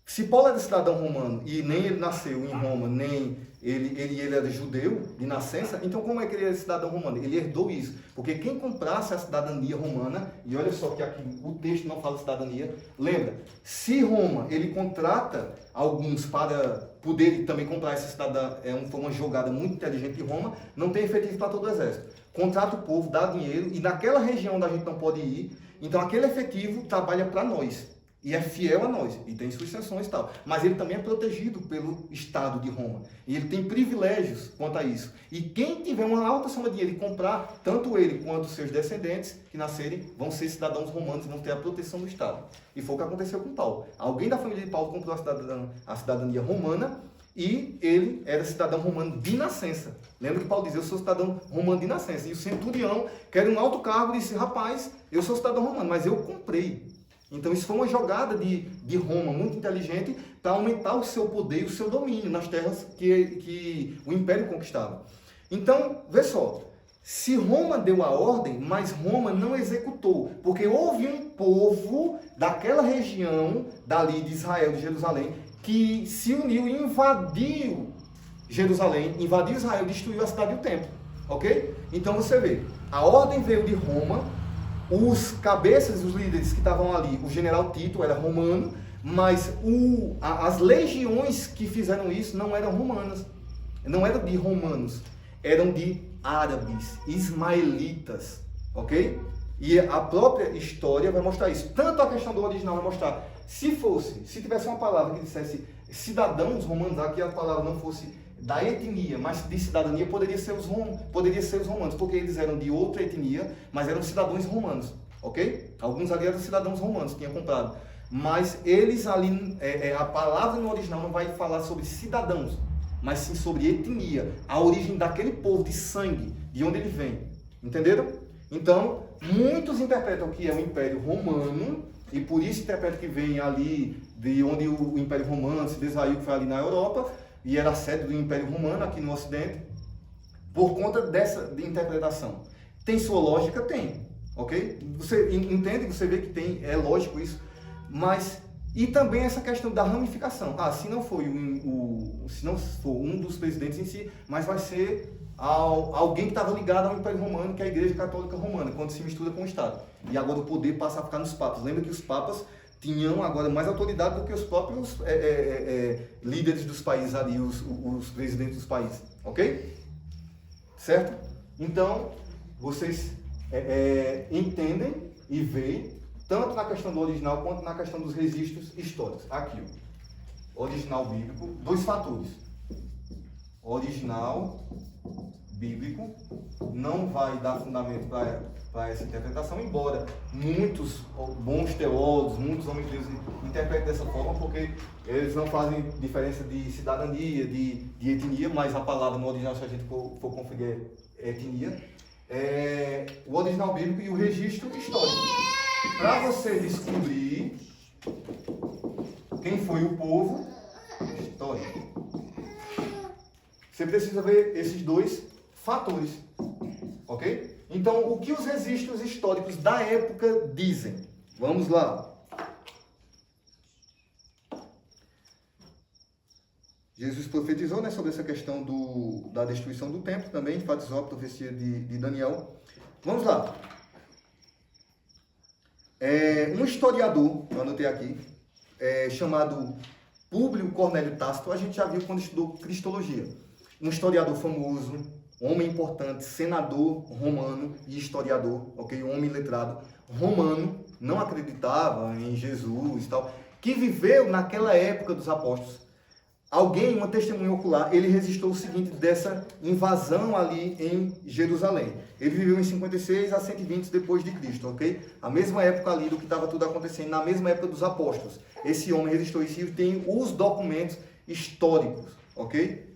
Se Paulo era cidadão romano e nem ele nasceu em Roma, nem ele era judeu de nascença, então como é que ele era cidadão romano? Ele herdou isso, porque quem comprasse a cidadania romana, e olha só que aqui o texto não fala cidadania, lembra, se Roma, ele contrata alguns para poder também comprar essa cidadania, foi uma jogada muito inteligente de Roma, não tem efetivo para todo o exército. Contrata o povo, dá dinheiro, e naquela região onde a gente não pode ir, então aquele efetivo trabalha para nós. e é fiel a nós, e tem suas sanções e tal. Mas ele também é protegido pelo Estado de Roma. E ele tem privilégios quanto a isso. E quem tiver uma alta soma de dinheiro e comprar, tanto ele quanto os seus descendentes que nascerem, vão ser cidadãos romanos e vão ter a proteção do Estado. E foi o que aconteceu com Paulo. Alguém da família de Paulo comprou a cidadania romana e ele era cidadão romano de nascença. Lembra que Paulo diz, eu sou cidadão romano de nascença. E o centurião, que era um alto cargo, disse, rapaz, eu sou cidadão romano, mas eu comprei. Então isso foi uma jogada de Roma muito inteligente para aumentar o seu poder e o seu domínio nas terras que o Império conquistava. Então, vê só, se Roma deu a ordem, mas Roma não executou, porque houve um povo daquela região, dali de Israel, de Jerusalém, que se uniu e invadiu Jerusalém, invadiu Israel, destruiu a cidade e o templo, ok? Então você vê, a ordem veio de Roma. Os cabeças, os líderes que estavam ali, o general Tito era romano, mas as legiões que fizeram isso não eram romanas, não eram de romanos, eram de árabes, ismaelitas, ok? E a própria história vai mostrar isso. Tanto a questão do original vai mostrar, se tivesse uma palavra que dissesse cidadãos romanos, aqui a palavra não fosse da etnia, mas de cidadania, poderia ser os romanos, porque eles eram de outra etnia, mas eram cidadãos romanos, ok? Alguns ali eram cidadãos romanos, tinham comprado. Mas eles ali, a palavra no original não vai falar sobre cidadãos, mas sim sobre etnia, a origem daquele povo, de sangue, de onde ele vem. Entenderam? Então, muitos interpretam que é o Império Romano, e por isso interpretam que vem ali de onde o Império Romano se desvaiu, que foi ali na Europa, e era a sede do Império Romano aqui no Ocidente, por conta dessa interpretação. Tem sua lógica? Tem, ok? Você entende, você vê que tem, é lógico isso, mas, e também essa questão da ramificação. Se não for um dos presidentes em si, mas vai ser alguém que estava ligado ao Império Romano, que é a Igreja Católica Romana, quando se mistura com o Estado. E agora o poder passa a ficar nos papas. Lembra que os papas tinham agora mais autoridade do que os próprios líderes dos países ali, os presidentes dos países, ok? Certo? Então, vocês entendem e veem, tanto na questão do original, quanto na questão dos registros históricos. Aqui, ó, original bíblico, dois fatores. Original bíblico não vai dar fundamento para essa interpretação, embora muitos bons teólogos, muitos homens de Deus interpretem dessa forma, porque eles não fazem diferença de cidadania, de etnia, mas a palavra no original, se a gente for conferir, é etnia, o original bíblico e o registro histórico. Para você descobrir quem foi o povo histórico, você precisa ver esses dois fatores, ok? Então, o que os registros históricos da época dizem? Vamos lá. Jesus profetizou, né, sobre essa questão da destruição do templo, também enfatizou a profecia de Daniel. Vamos lá. Um historiador, eu anotei aqui, chamado Públio Cornélio Tácito, a gente já viu quando estudou Cristologia. Um historiador famoso, homem importante, senador romano e historiador, ok? Um homem letrado romano, não acreditava em Jesus e tal, que viveu naquela época dos apóstolos. Alguém, uma testemunha ocular, ele registrou o seguinte dessa invasão ali em Jerusalém. Ele viveu em 56 a 120 depois de Cristo, ok? A mesma época ali do que estava tudo acontecendo, na mesma época dos apóstolos. Esse homem registrou isso e tem os documentos históricos, ok?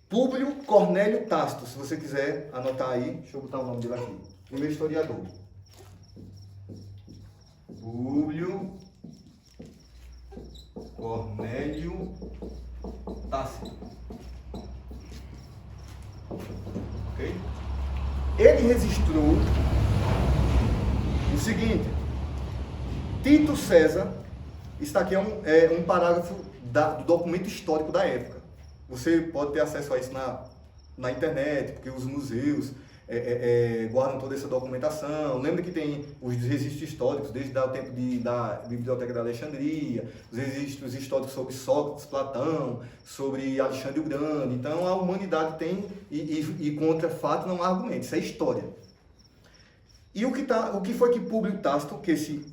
Públio Cornélio Tácito, se você quiser anotar aí, deixa eu botar o nome dele aqui. Primeiro historiador. Públio Cornélio Tácito. Ok? Ele registrou o seguinte: Tito César, está aqui um parágrafo do documento histórico da época. Você pode ter acesso a isso na internet, porque os museus guardam toda essa documentação. Lembra que tem os registros históricos, desde o tempo da Biblioteca da Alexandria, os registros históricos sobre Sócrates, Platão, sobre Alexandre o Grande. Então a humanidade tem, e contra fato não há argumento, isso é história. E o que foi que Públio Tácito, que esse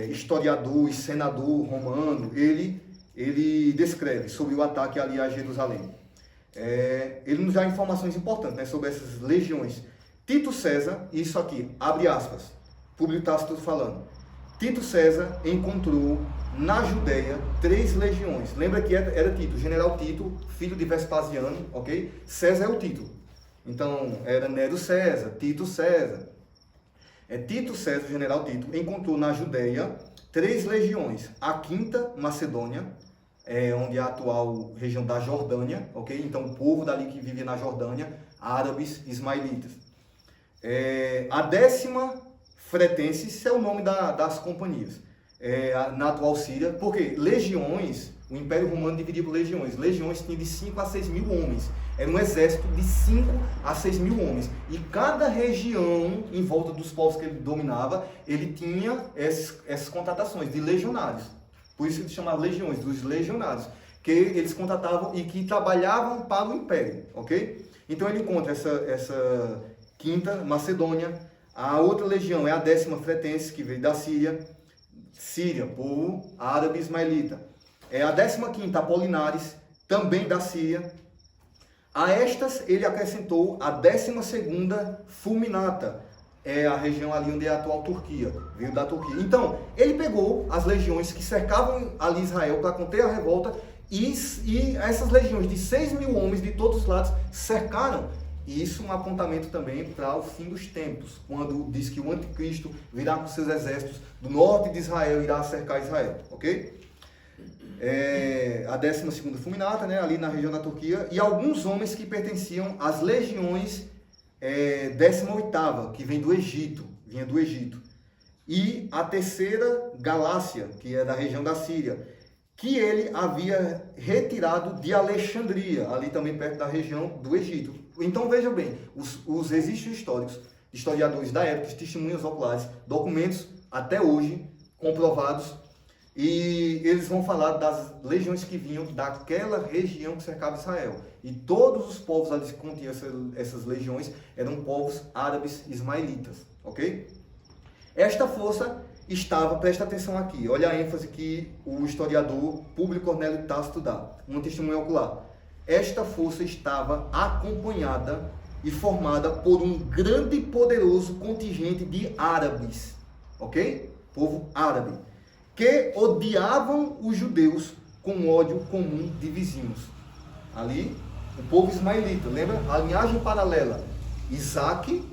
historiador e senador romano, ele descreve sobre o ataque ali a Jerusalém? Ele nos dá informações importantes, né, sobre essas legiões. Tito César, isso aqui, abre aspas, Públio Tácito falando. Tito César encontrou na Judéia 3 legiões. Lembra que era Tito, general Tito, filho de Vespasiano, ok? César é o título. Então, era Nero César, Tito César. Tito César, general Tito, encontrou na Judéia 3 legiões. A 5ª Macedônia, onde é a atual região da Jordânia, ok? Então, o povo dali que vivia na Jordânia, árabes, ismaelitas. A 10ª Fretense, esse é o nome das companhias, na atual Síria, porque legiões, o Império Romano dividia por legiões. Legiões tinham de 5 a 6 mil homens. Era um exército de 5 a 6 mil homens. E cada região, em volta dos povos que ele dominava, ele tinha essas contratações de legionários. Por isso ele chamava legiões, dos legionários, que eles contratavam e que trabalhavam para o Império, ok? Então ele encontra essa 5ª Macedônia. A outra legião é a 10ª Fretense, que veio da Síria. Síria, povo árabe ismaelita. A 15ª Apolinares, também da Síria. A estas ele acrescentou a 12ª Fulminata, a região ali onde é a atual Turquia, veio da Turquia. Então, ele pegou as legiões que cercavam ali Israel para conter a revolta e essas legiões de 6 mil homens de todos os lados cercaram. Isso é um apontamento também para o fim dos tempos, quando diz que o anticristo virá com seus exércitos do norte de Israel e irá cercar Israel, ok? A 12ª Fulminata, né, ali na região da Turquia, e alguns homens que pertenciam às legiões 18ª, que vinha do Egito, e a 3ª Galácia, que é da região da Síria, que ele havia retirado de Alexandria, ali também perto da região do Egito. Então vejam bem, os registros históricos, historiadores da época, testemunhas oculares, documentos até hoje comprovados, e eles vão falar das legiões que vinham daquela região que cercava Israel. E todos os povos ali que continham essas legiões eram povos árabes ismaelitas, ok? Esta força estava, presta atenção aqui, olha a ênfase que o historiador Públio Cornélio Tácito dá, uma testemunha ocular. Esta força estava acompanhada e formada por um grande e poderoso contingente de árabes, ok? Povo árabe, que odiavam os judeus com ódio comum de vizinhos. Ali, o povo ismaelita, lembra? A linhagem paralela, Isaac,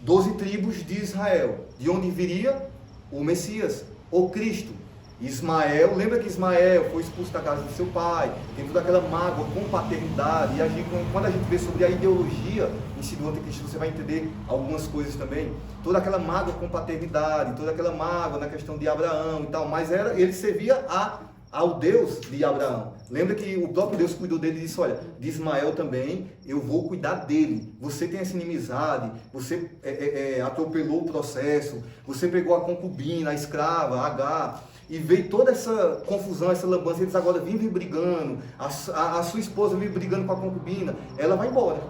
12 tribos de Israel, de onde viria o Messias, o Cristo. Ismael, lembra que Ismael foi expulso da casa de seu pai, tem toda aquela mágoa com paternidade, e quando a gente vê sobre a ideologia em si do anticristo, você vai entender algumas coisas também, toda aquela mágoa com paternidade, toda aquela mágoa na questão de Abraão e tal, mas ele servia ao Deus de Abraão. Lembra que o próprio Deus cuidou dele e disse, olha, de Ismael também eu vou cuidar dele. Você tem essa inimizade, você atropelou o processo, você pegou a concubina, a escrava, a Agar, e veio toda essa confusão, essa lambança, eles agora vivem brigando, a sua esposa vive brigando com a concubina, ela vai embora.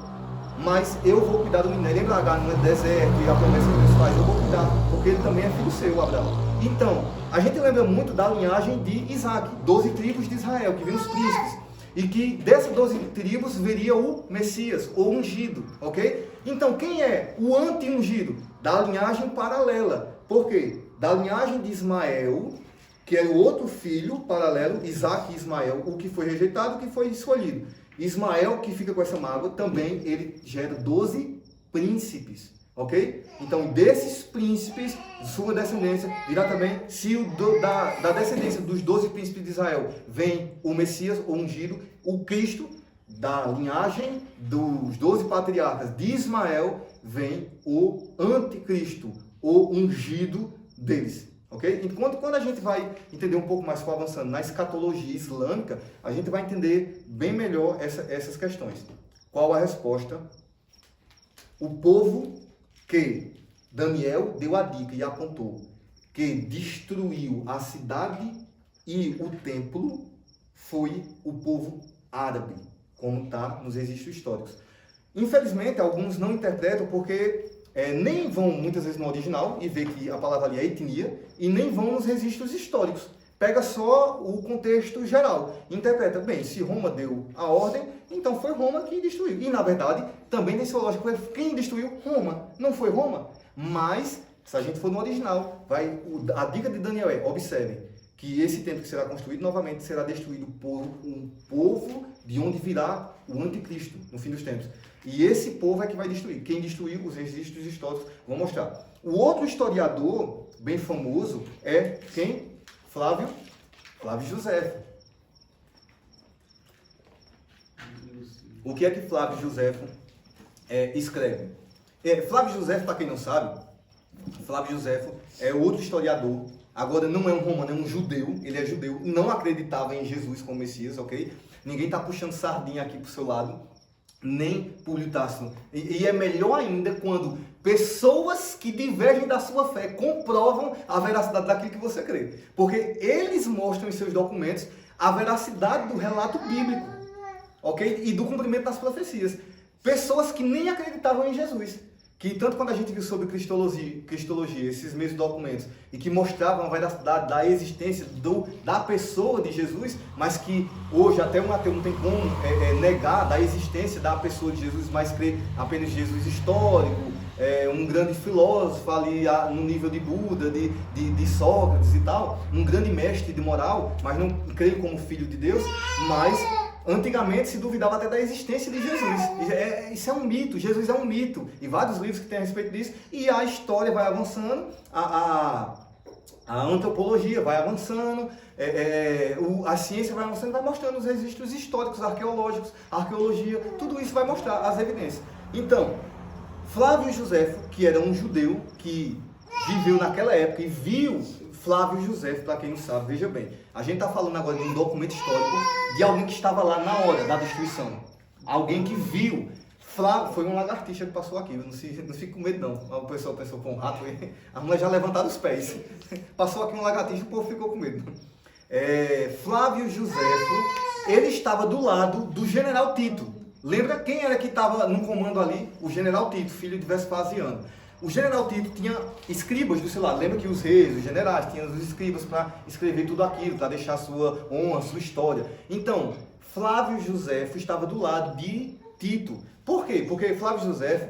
Mas eu vou cuidar do menino. Lembra Agar no deserto e a promessa que Deus faz? Eu vou cuidar, porque ele também é filho seu, Abraão. Então, a gente lembra muito da linhagem de Isaac, 12 tribos de Israel, que vem os príncipes. E que dessas 12 tribos viria o Messias, o ungido, ok? Então, quem é o anti-ungido? Da linhagem paralela. Por quê? Da linhagem de Ismael, que é o outro filho paralelo, Isaac e Ismael, o que foi rejeitado, o que foi escolhido. Ismael, que fica com essa mágoa, também ele gera 12 príncipes, ok? Então, desses príncipes, sua descendência, virá também, se da descendência dos 12 príncipes de Israel vem o Messias, o ungido, o Cristo, da linhagem dos 12 patriarcas de Ismael, vem o anticristo, o ungido deles. Okay? Enquanto quando a gente vai entender um pouco mais, avançando na escatologia islâmica, a gente vai entender bem melhor essas questões. Qual a resposta? O povo que Daniel deu a dica e apontou, que destruiu a cidade e o templo, foi o povo árabe, como está nos registros históricos. Infelizmente, alguns não interpretam porque nem vão muitas vezes no original e ver que a palavra ali é etnia, e nem vão nos registros históricos. Pega só o contexto geral, interpreta, bem, se Roma deu a ordem, então foi Roma que destruiu. E na verdade, também nesse lógico, quem destruiu? Roma. Não foi Roma? Mas, se a gente for no original, a dica de Daniel é, observem, que esse templo que será construído novamente será destruído por um povo de onde virá o anticristo no fim dos tempos. E esse povo é que vai destruir. Quem destruiu, os registros históricos vão mostrar. O outro historiador bem famoso é quem? Flávio Joséfo. O que é que Flávio Joséfo escreve? Flávio Joséfo, para quem não sabe, Flávio Joséfo é outro historiador. Agora não é um romano, é um judeu. Ele é judeu, não acreditava em Jesus como Messias, ok? Ninguém está puxando sardinha aqui para o seu lado, nem Públio Tácito. E é melhor ainda quando pessoas que divergem da sua fé comprovam a veracidade daquilo que você crê. Porque eles mostram em seus documentos a veracidade do relato bíblico, ok? E do cumprimento das profecias. Pessoas que nem acreditavam em Jesus. Que tanto quando a gente viu sobre cristologia, esses mesmos documentos, e que mostravam a veracidade da existência da pessoa de Jesus, mas que hoje até um ateu não tem como negar da existência da pessoa de Jesus, mas crê apenas em Jesus histórico, um grande filósofo ali no nível de Buda, de Sócrates e tal, um grande mestre de moral, mas não crê como filho de Deus, mas antigamente se duvidava até da existência de Jesus. Isso é um mito, Jesus é um mito. E vários livros que tem a respeito disso. E a história vai avançando, a antropologia vai avançando, a ciência vai avançando, vai mostrando os registros históricos, arqueológicos, a arqueologia, tudo isso vai mostrar as evidências. Então, Flávio Joséfo, que era um judeu que viveu naquela época e viu Flávio Joséfo, para quem não sabe, veja bem, a gente está falando agora de um documento histórico de alguém que estava lá na hora da destruição. Alguém que viu. Flávio, foi um lagartixa que passou aqui, não fique com medo não. O pessoal pensou, pô, um rato, a mulher já levantaram os pés. Passou aqui um lagartixa, o povo ficou com medo. Flávio Joséfo, ele estava do lado do general Tito. Lembra quem era que estava no comando ali? O general Tito, filho de Vespasiano. O general Tito tinha escribas do seu lado. Lembra que os reis, os generais, tinham os escribas para escrever tudo aquilo, para deixar sua honra, sua história. Então, Flávio Joséfo estava do lado de Tito. Por quê? Porque Flávio Joséfo,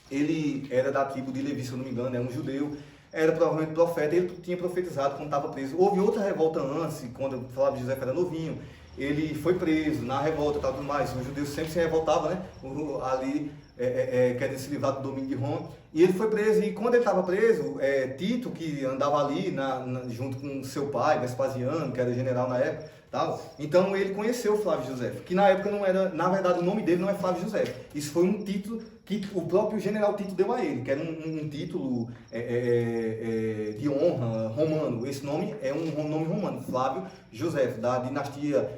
ele era da tribo de Levi, se eu não me engano, é um judeu, era provavelmente profeta, ele tinha profetizado quando estava preso. Houve outra revolta antes, quando Flávio Joséfo era novinho, ele foi preso na revolta e tudo mais. Os judeus sempre se revoltavam, né? Ali, querendo se livrar do domínio de Roma. E ele foi preso, e quando ele estava preso, Tito, que andava ali junto com seu pai, Vespasiano, que era general na época, tal, então ele conheceu Flávio Joséfo, que na época não era, na verdade o nome dele não é Flávio Joséfo. Isso foi um título que o próprio general Tito deu a ele, que era um título de honra romano. Esse nome é um nome romano, Flávio Joséfo, da dinastia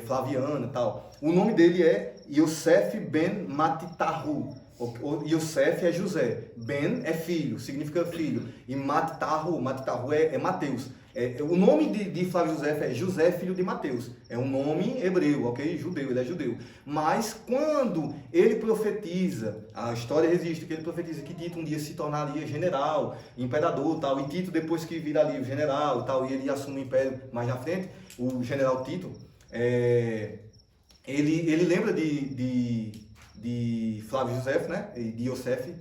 flaviana e tal. O nome dele é Yosef ben Matitahu. Yosef é José, Ben é filho, significa filho, e Matitahu é Mateus. O nome de Flávio Joséfo é José, filho de Mateus. É um nome hebreu, ok? Judeu, ele é judeu. Mas quando ele profetiza, a história resiste, que ele profetiza que Tito um dia se tornaria general, imperador, tal, e Tito depois que vira ali o general, tal, e ele assume o império mais na frente, o general Tito, ele lembra de Flávio Joséfo, né? De Yosef.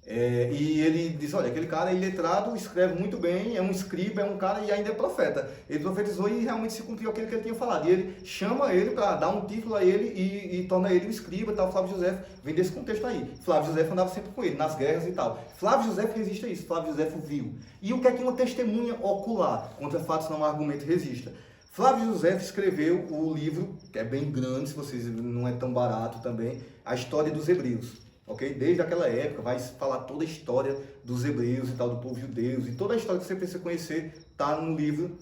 E ele diz, olha, aquele cara é iletrado, escreve muito bem, é um escriba, é um cara e ainda é profeta. Ele profetizou e realmente se cumpriu aquilo que ele tinha falado. E ele chama ele para dar um título a ele e torna ele um escriba e tal. Flávio Joséfo vem desse contexto aí. Flávio Joséfo andava sempre com ele, nas guerras e tal. Flávio Joséfo resiste a isso, Flávio Joséfo viu. E o que é que uma testemunha ocular contra fatos não argumento resista? Flávio Joséfo escreveu o livro, que é bem grande, se vocês não é tão barato também, A História dos Hebreus. Ok? Desde aquela época, vai falar toda a história dos hebreus e tal, do povo judeu, e toda a história que você precisa conhecer está no livro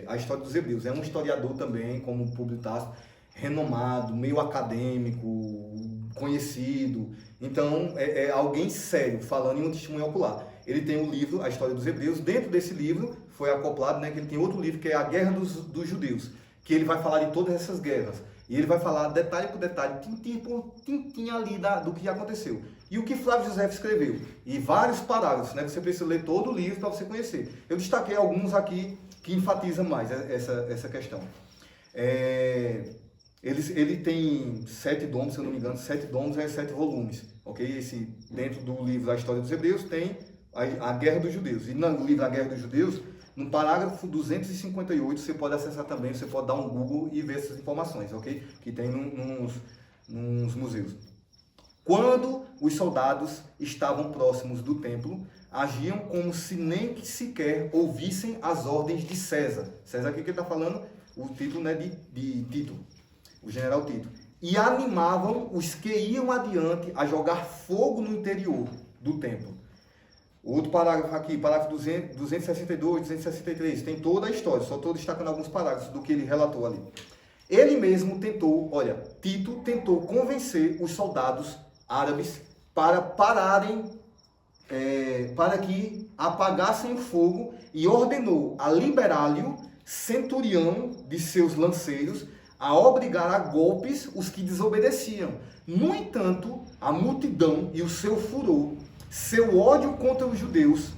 A História dos Hebreus. É um historiador também, como Públio Tácito, renomado, meio acadêmico, conhecido. Então, é alguém sério, falando em um testemunho ocular. Ele tem um livro, A História dos Hebreus. Dentro desse livro, foi acoplado, né, que ele tem outro livro, que é A Guerra dos Judeus, que ele vai falar de todas essas guerras. E ele vai falar detalhe por detalhe, tintim por tintim ali do que aconteceu. E o que Flávio José escreveu. E vários parágrafos, né? Você precisa ler todo o livro para você conhecer. Eu destaquei alguns aqui que enfatizam mais essa questão. Ele tem 7 domos, se eu não me engano, 7 domos é 7 volumes. Ok? Dentro do livro A História dos Hebreus tem a Guerra dos Judeus. E no livro A Guerra dos Judeus, no parágrafo 258, você pode acessar também, você pode dar um Google e ver essas informações, ok? Que tem nos museus. Quando os soldados estavam próximos do templo, agiam como se nem sequer ouvissem as ordens de César. César aqui que ele está falando, o título, né, de Tito, o general Tito. E animavam os que iam adiante a jogar fogo no interior do templo. Outro parágrafo aqui, parágrafo 262, 263, tem toda a história, só estou destacando alguns parágrafos do que ele relatou ali. Ele mesmo Tito tentou convencer os soldados árabes para pararem, para que apagassem o fogo e ordenou a Liberálio, centurião de seus lanceiros, a obrigar a golpes os que desobedeciam. No entanto, a multidão e o seu furor, seu ódio contra os judeus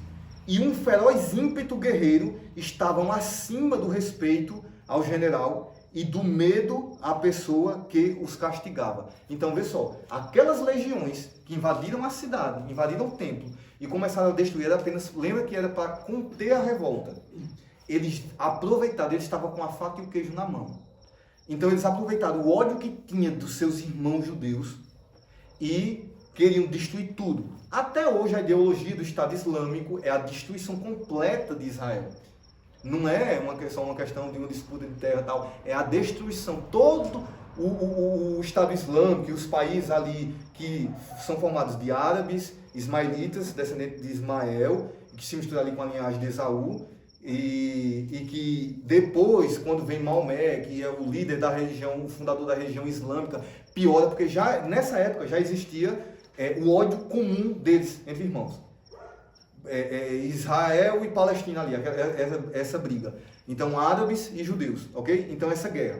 e um feroz ímpeto guerreiro estavam acima do respeito ao general e do medo à pessoa que os castigava. Então, vê só, aquelas legiões que invadiram a cidade, invadiram o templo e começaram a destruir, apenas, lembra que era para conter a revolta. Eles aproveitaram, eles estavam com a faca e o queijo na mão. Então, eles aproveitaram o ódio que tinha dos seus irmãos judeus e queriam destruir tudo. Até hoje, a ideologia do Estado Islâmico é a destruição completa de Israel. Não é só uma questão de uma disputa de terra e tal, é a destruição. Todo o Estado Islâmico e os países ali que são formados de árabes, ismaelitas, descendentes de Ismael, que se misturam ali com a linhagem de Esaú, e que depois, quando vem Maomé, que é o líder da religião, o fundador da religião islâmica, piora, porque já nessa época já existia o ódio comum deles, entre irmãos. Israel e Palestina ali, essa briga. Então, árabes e judeus, ok? Então, essa guerra.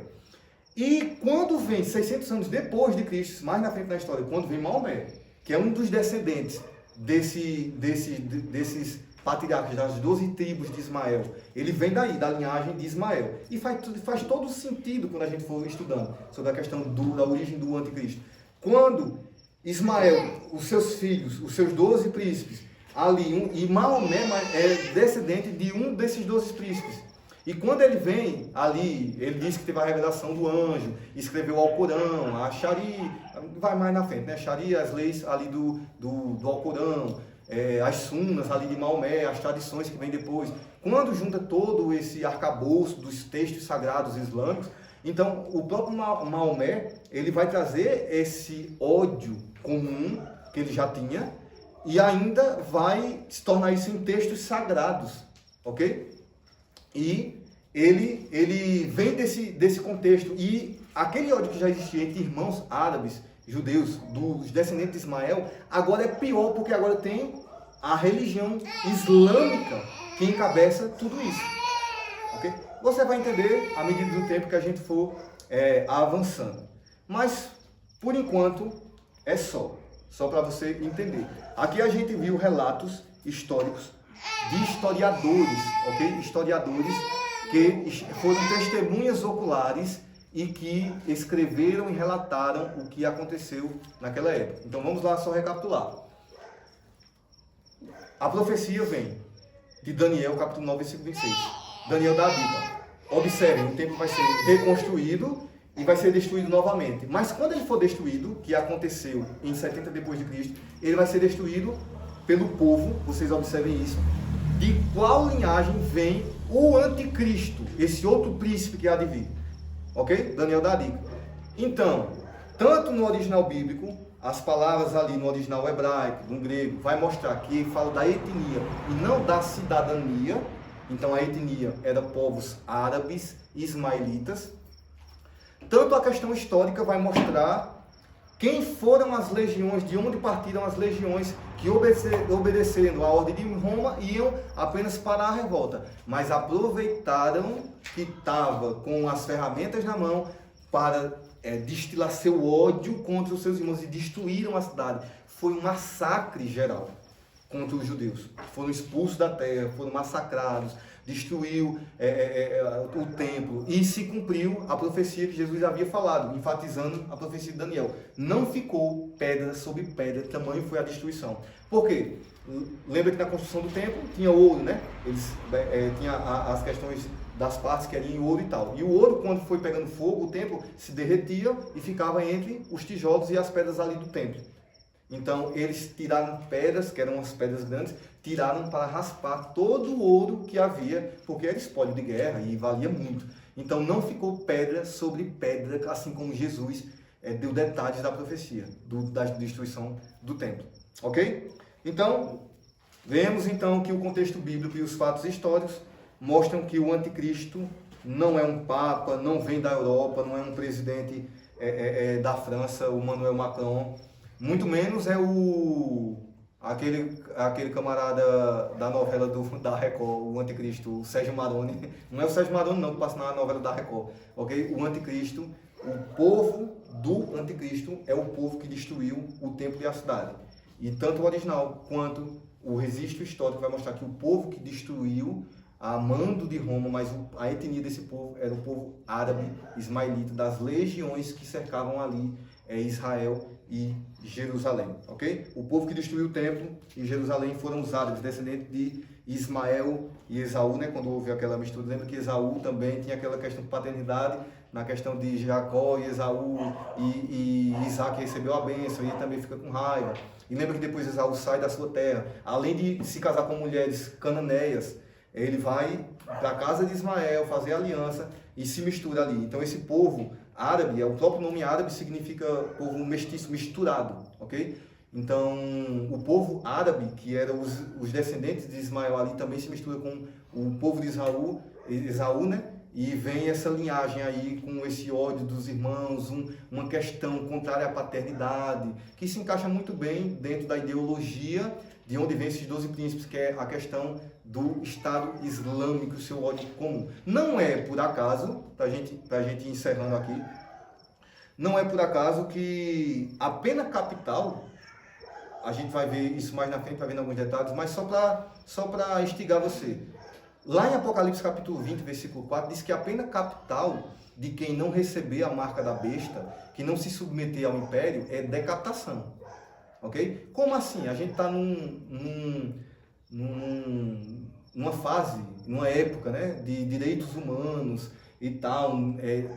E quando vem, 600 anos depois de Cristo, mais na frente da história, quando vem Maomé, que é um dos descendentes desses patriarcas das 12 tribos de Ismael, ele vem daí, da linhagem de Ismael. E faz todo sentido quando a gente for estudando sobre a questão da origem do anticristo. Quando Ismael, os seus filhos, os seus 12 príncipes, ali, e Maomé é descendente de um desses 12 príncipes. E quando ele vem ali, ele diz que teve a revelação do anjo, escreveu o Alcorão, a Sharia, vai mais na frente, né? Sharia, as leis ali do Alcorão, as sunas ali de Maomé, as tradições que vêm depois. Quando junta todo esse arcabouço dos textos sagrados islâmicos, então o próprio Maomé, ele vai trazer esse ódio comum que ele já tinha e ainda vai se tornar isso em textos sagrados, ok? E ele vem desse contexto, e aquele ódio que já existia entre irmãos árabes, judeus, dos descendentes de Ismael, agora é pior, porque agora tem a religião islâmica que encabeça tudo isso, ok? Você vai entender à medida do tempo que a gente for avançando. Mas, por enquanto, é só para você entender. Aqui a gente viu relatos históricos de historiadores, ok? Historiadores que foram testemunhas oculares e que escreveram e relataram o que aconteceu naquela época. Então vamos lá só recapitular. A profecia vem de Daniel, capítulo 9, versículo 26. Daniel dá a dica. Observem, o templo vai ser reconstruído e vai ser destruído novamente. Mas quando ele for destruído, que aconteceu em 70 depois de Cristo, ele vai ser destruído pelo povo, vocês observem isso. De qual linhagem vem o anticristo, esse outro príncipe que há de vir? Ok? Daniel dá a dica. Então, tanto no original bíblico, as palavras ali no original hebraico, no grego, vai mostrar que fala da etnia e não da cidadania. Então a etnia era povos árabes, ismaelitas. Tanto a questão histórica vai mostrar quem foram as legiões, de onde partiram as legiões que obedecendo a ordem de Roma iam apenas parar a revolta, mas aproveitaram que estava com as ferramentas na mão para destilar seu ódio contra os seus irmãos e destruíram a cidade. Foi um massacre geral contra os judeus. Foram expulsos da terra, foram massacrados, destruiu o templo e se cumpriu a profecia que Jesus havia falado, enfatizando a profecia de Daniel. Não ficou pedra sobre pedra, tamanho foi a destruição. Por quê? Lembra que na construção do templo tinha ouro, né? Eles tinha as questões das partes que eram em ouro e tal. E o ouro, quando foi pegando fogo, o templo se derretia e ficava entre os tijolos e as pedras ali do templo. Então, eles tiraram pedras, que eram as pedras grandes, tiraram para raspar todo o ouro que havia, porque era espólio de guerra e valia muito. Então, não ficou pedra sobre pedra, assim como Jesus deu detalhes da profecia, da destruição do templo. Ok? Então, vemos então que o contexto bíblico e os fatos históricos mostram que o anticristo não é um papa, não vem da Europa, não é um presidente da França, o Emmanuel Macron, muito menos é aquele camarada da novela da Record, o anticristo, o Sérgio Maroni. Não é o Sérgio Maroni não, que passa na novela da Record. Ok? O anticristo, o povo do anticristo é o povo que destruiu o templo e a cidade. E tanto o original quanto o registro histórico vai mostrar que o povo que destruiu, a mando de Roma, mas a etnia desse povo era o povo árabe, ismaelita, das legiões que cercavam ali Israel e Jerusalém, ok? O povo que destruiu o templo e Jerusalém foram os árabes, descendentes de Ismael e Esaú, né? Quando houve aquela mistura, lembra que Esaú também tinha aquela questão de paternidade, na questão de Jacó e Esaú, e Isaac recebeu a bênção, e ele também fica com raiva. E lembra que depois Esaú sai da sua terra, além de se casar com mulheres cananeias, ele vai para a casa de Ismael fazer aliança e se mistura ali. Então esse povo árabe, o próprio nome árabe significa povo mestiço, misturado, ok? Então o povo árabe, que eram os descendentes de Ismael ali, também se mistura com o povo de Esaú, né? E vem essa linhagem aí com esse ódio dos irmãos, uma questão contrária à paternidade, que se encaixa muito bem dentro da ideologia de onde vem esses 12 príncipes, que é a questão do Estado Islâmico, seu ódio comum. Não é por acaso, para a gente ir encerrando aqui, não é por acaso que a pena capital, a gente vai ver isso mais na frente, vai ver alguns detalhes, mas só para instigar você. Lá em Apocalipse capítulo 20, versículo 4, diz que a pena capital de quem não receber a marca da besta, que não se submeter ao império, é decapitação. Ok? Como assim? A gente está numa fase, numa época, né, de direitos humanos e tal,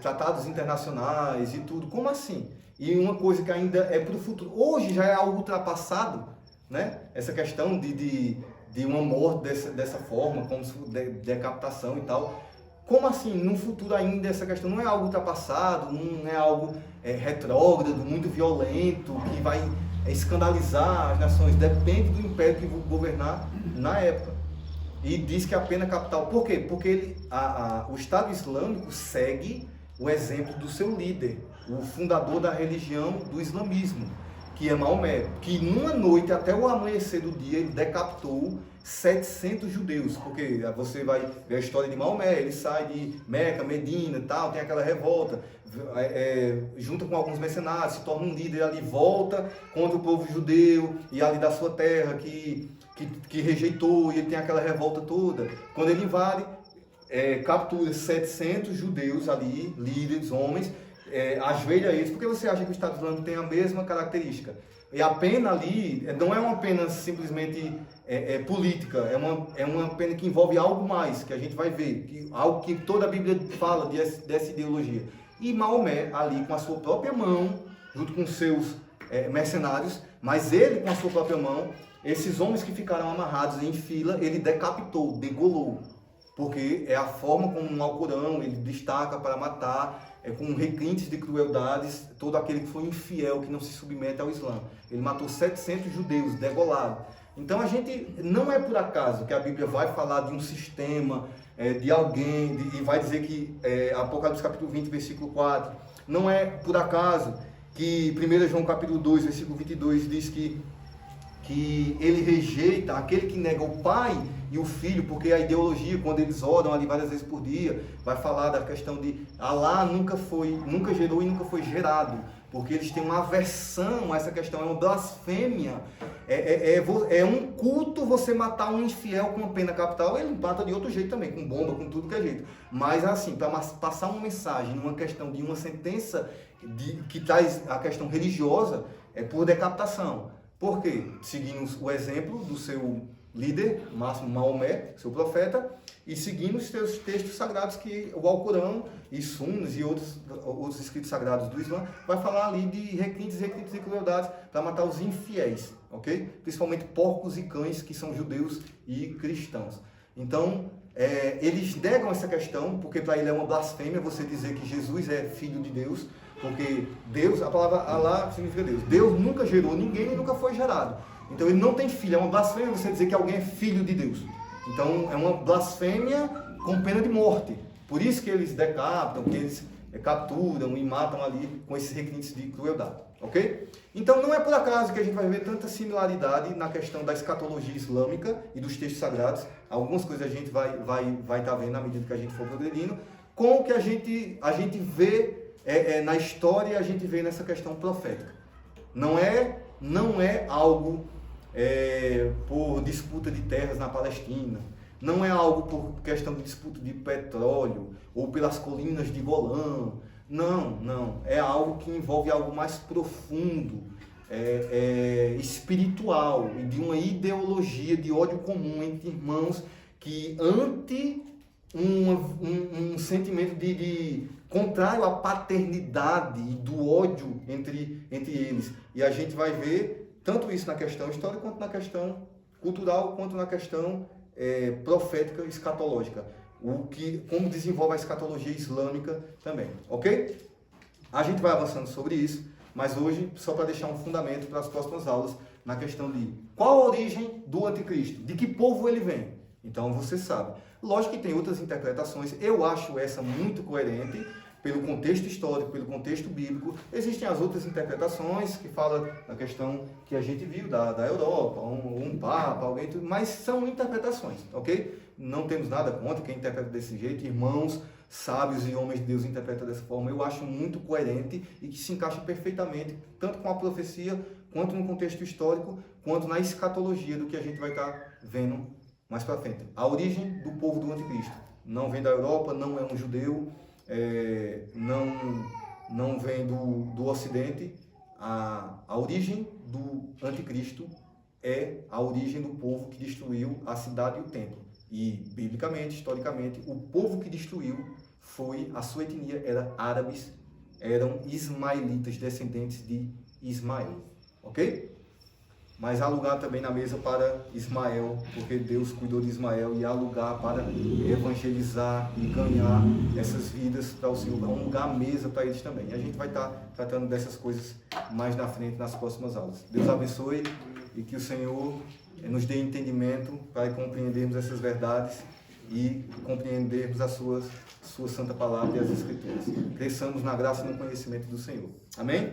tratados internacionais e tudo. Como assim? E uma coisa que ainda é para o futuro. Hoje já é algo ultrapassado, né? Essa questão de uma morte dessa forma, como se decapitação e tal. Como assim? No futuro ainda essa questão não é algo ultrapassado, não é algo retrógrado, muito violento, que vai escandalizar as nações. Depende do império que vai governar na época. E diz que a pena capital. Por quê? Porque o Estado Islâmico segue o exemplo do seu líder, o fundador da religião do islamismo, que é Maomé, que numa noite, até o amanhecer do dia, ele decapitou 700 judeus, porque você vai ver a história de Maomé, ele sai de Meca, Medina e tal, tem aquela revolta, junta com alguns mercenários, se torna um líder ali, volta contra o povo judeu e ali da sua terra que rejeitou, e ele tem aquela revolta toda. Quando ele invade, captura 700 judeus ali, líderes, homens, ajoelha eles, porque você acha que o Estado Islâmico tem a mesma característica. E a pena ali não é uma pena simplesmente política, é uma pena que envolve algo mais, que a gente vai ver, algo que toda a Bíblia fala dessa ideologia. E Maomé ali com a sua própria mão, junto com seus mercenários, mas ele com a sua própria mão, esses homens que ficaram amarrados em fila, ele decapitou, degolou, porque é a forma como no Alcorão ele destaca para matar, com requintes de crueldades, todo aquele que foi infiel, que não se submete ao Islã. Ele matou 700 judeus, degolado. Então a gente, não é por acaso que a Bíblia vai falar de um sistema, de alguém, e vai dizer que, Apocalipse capítulo 20, versículo 4, não é por acaso que 1 João capítulo 2, versículo 22 diz que que ele rejeita aquele que nega o Pai e o Filho, porque a ideologia, quando eles oram ali várias vezes por dia, vai falar da questão de Alá nunca gerou e nunca foi gerado, porque eles têm uma aversão a essa questão, é uma blasfêmia, é um culto você matar um infiel com uma pena capital. Ele mata de outro jeito também, com bomba, com tudo que é jeito, mas assim, para passar uma mensagem numa questão de uma sentença que traz a questão religiosa, é por decapitação. Por quê? Seguindo o exemplo do seu líder, máximo Maomé, seu profeta, e seguindo os seus textos sagrados, que o Alcorão e Sunas e outros escritos sagrados do Islã vai falar ali de requintes e crueldades para matar os infiéis, ok? Principalmente porcos e cães, que são judeus e cristãos. Então, eles negam essa questão, porque para ele é uma blasfêmia você dizer que Jesus é filho de Deus, porque Deus, a palavra Alá significa Deus. Deus nunca gerou ninguém e nunca foi gerado. Então ele não tem filho, é uma blasfêmia você dizer que alguém é filho de Deus. Então é uma blasfêmia com pena de morte. Por isso que eles decapitam, que eles capturam e matam ali com esses requintes de crueldade. Ok? Então não é por acaso que a gente vai ver tanta similaridade na questão da escatologia islâmica e dos textos sagrados. Algumas coisas a gente vai estar vendo à medida que a gente for progredindo, com o que a gente vê na história, a gente vê nessa questão profética. Não é algo por disputa de terras na Palestina, não é algo por questão de disputa de petróleo ou pelas colinas de Golã. Não. É algo que envolve algo mais profundo, espiritual, e de uma ideologia de ódio comum entre irmãos que ante um sentimento de contrário à paternidade e do ódio entre eles. E a gente vai ver tanto isso na questão histórica, quanto na questão cultural, quanto na questão profética escatológica. Como desenvolve a escatologia islâmica também, ok? A gente vai avançando sobre isso, mas hoje, só para deixar um fundamento para as próximas aulas, na questão de qual a origem do anticristo, de que povo ele vem. Então você sabe. Lógico que tem outras interpretações, eu acho essa muito coerente, pelo contexto histórico, pelo contexto bíblico. Existem as outras interpretações que falam da questão que a gente viu da Europa, um papa, alguém, mas são interpretações, ok? Não temos nada contra quem interpreta desse jeito, irmãos sábios e homens de Deus interpretam dessa forma. Eu acho muito coerente e que se encaixa perfeitamente, tanto com a profecia, quanto no contexto histórico, quanto na escatologia do que a gente vai estar vendo mais para frente. A origem do povo do anticristo não vem da Europa, não é um judeu, não vem do Ocidente. A origem do anticristo é a origem do povo que destruiu a cidade e o templo. E, biblicamente, historicamente, o povo que destruiu a sua etnia era árabes, eram ismaelitas, descendentes de Ismael. Ok? Mas há lugar também na mesa para Ismael, porque Deus cuidou de Ismael, e há lugar para evangelizar e ganhar essas vidas para o Senhor. Há um lugar à mesa para eles também. E a gente vai estar tratando dessas coisas mais na frente, nas próximas aulas. Deus abençoe e que o Senhor nos dê entendimento para compreendermos essas verdades e compreendermos a sua santa palavra e as Escrituras. Cresçamos na graça e no conhecimento do Senhor. Amém?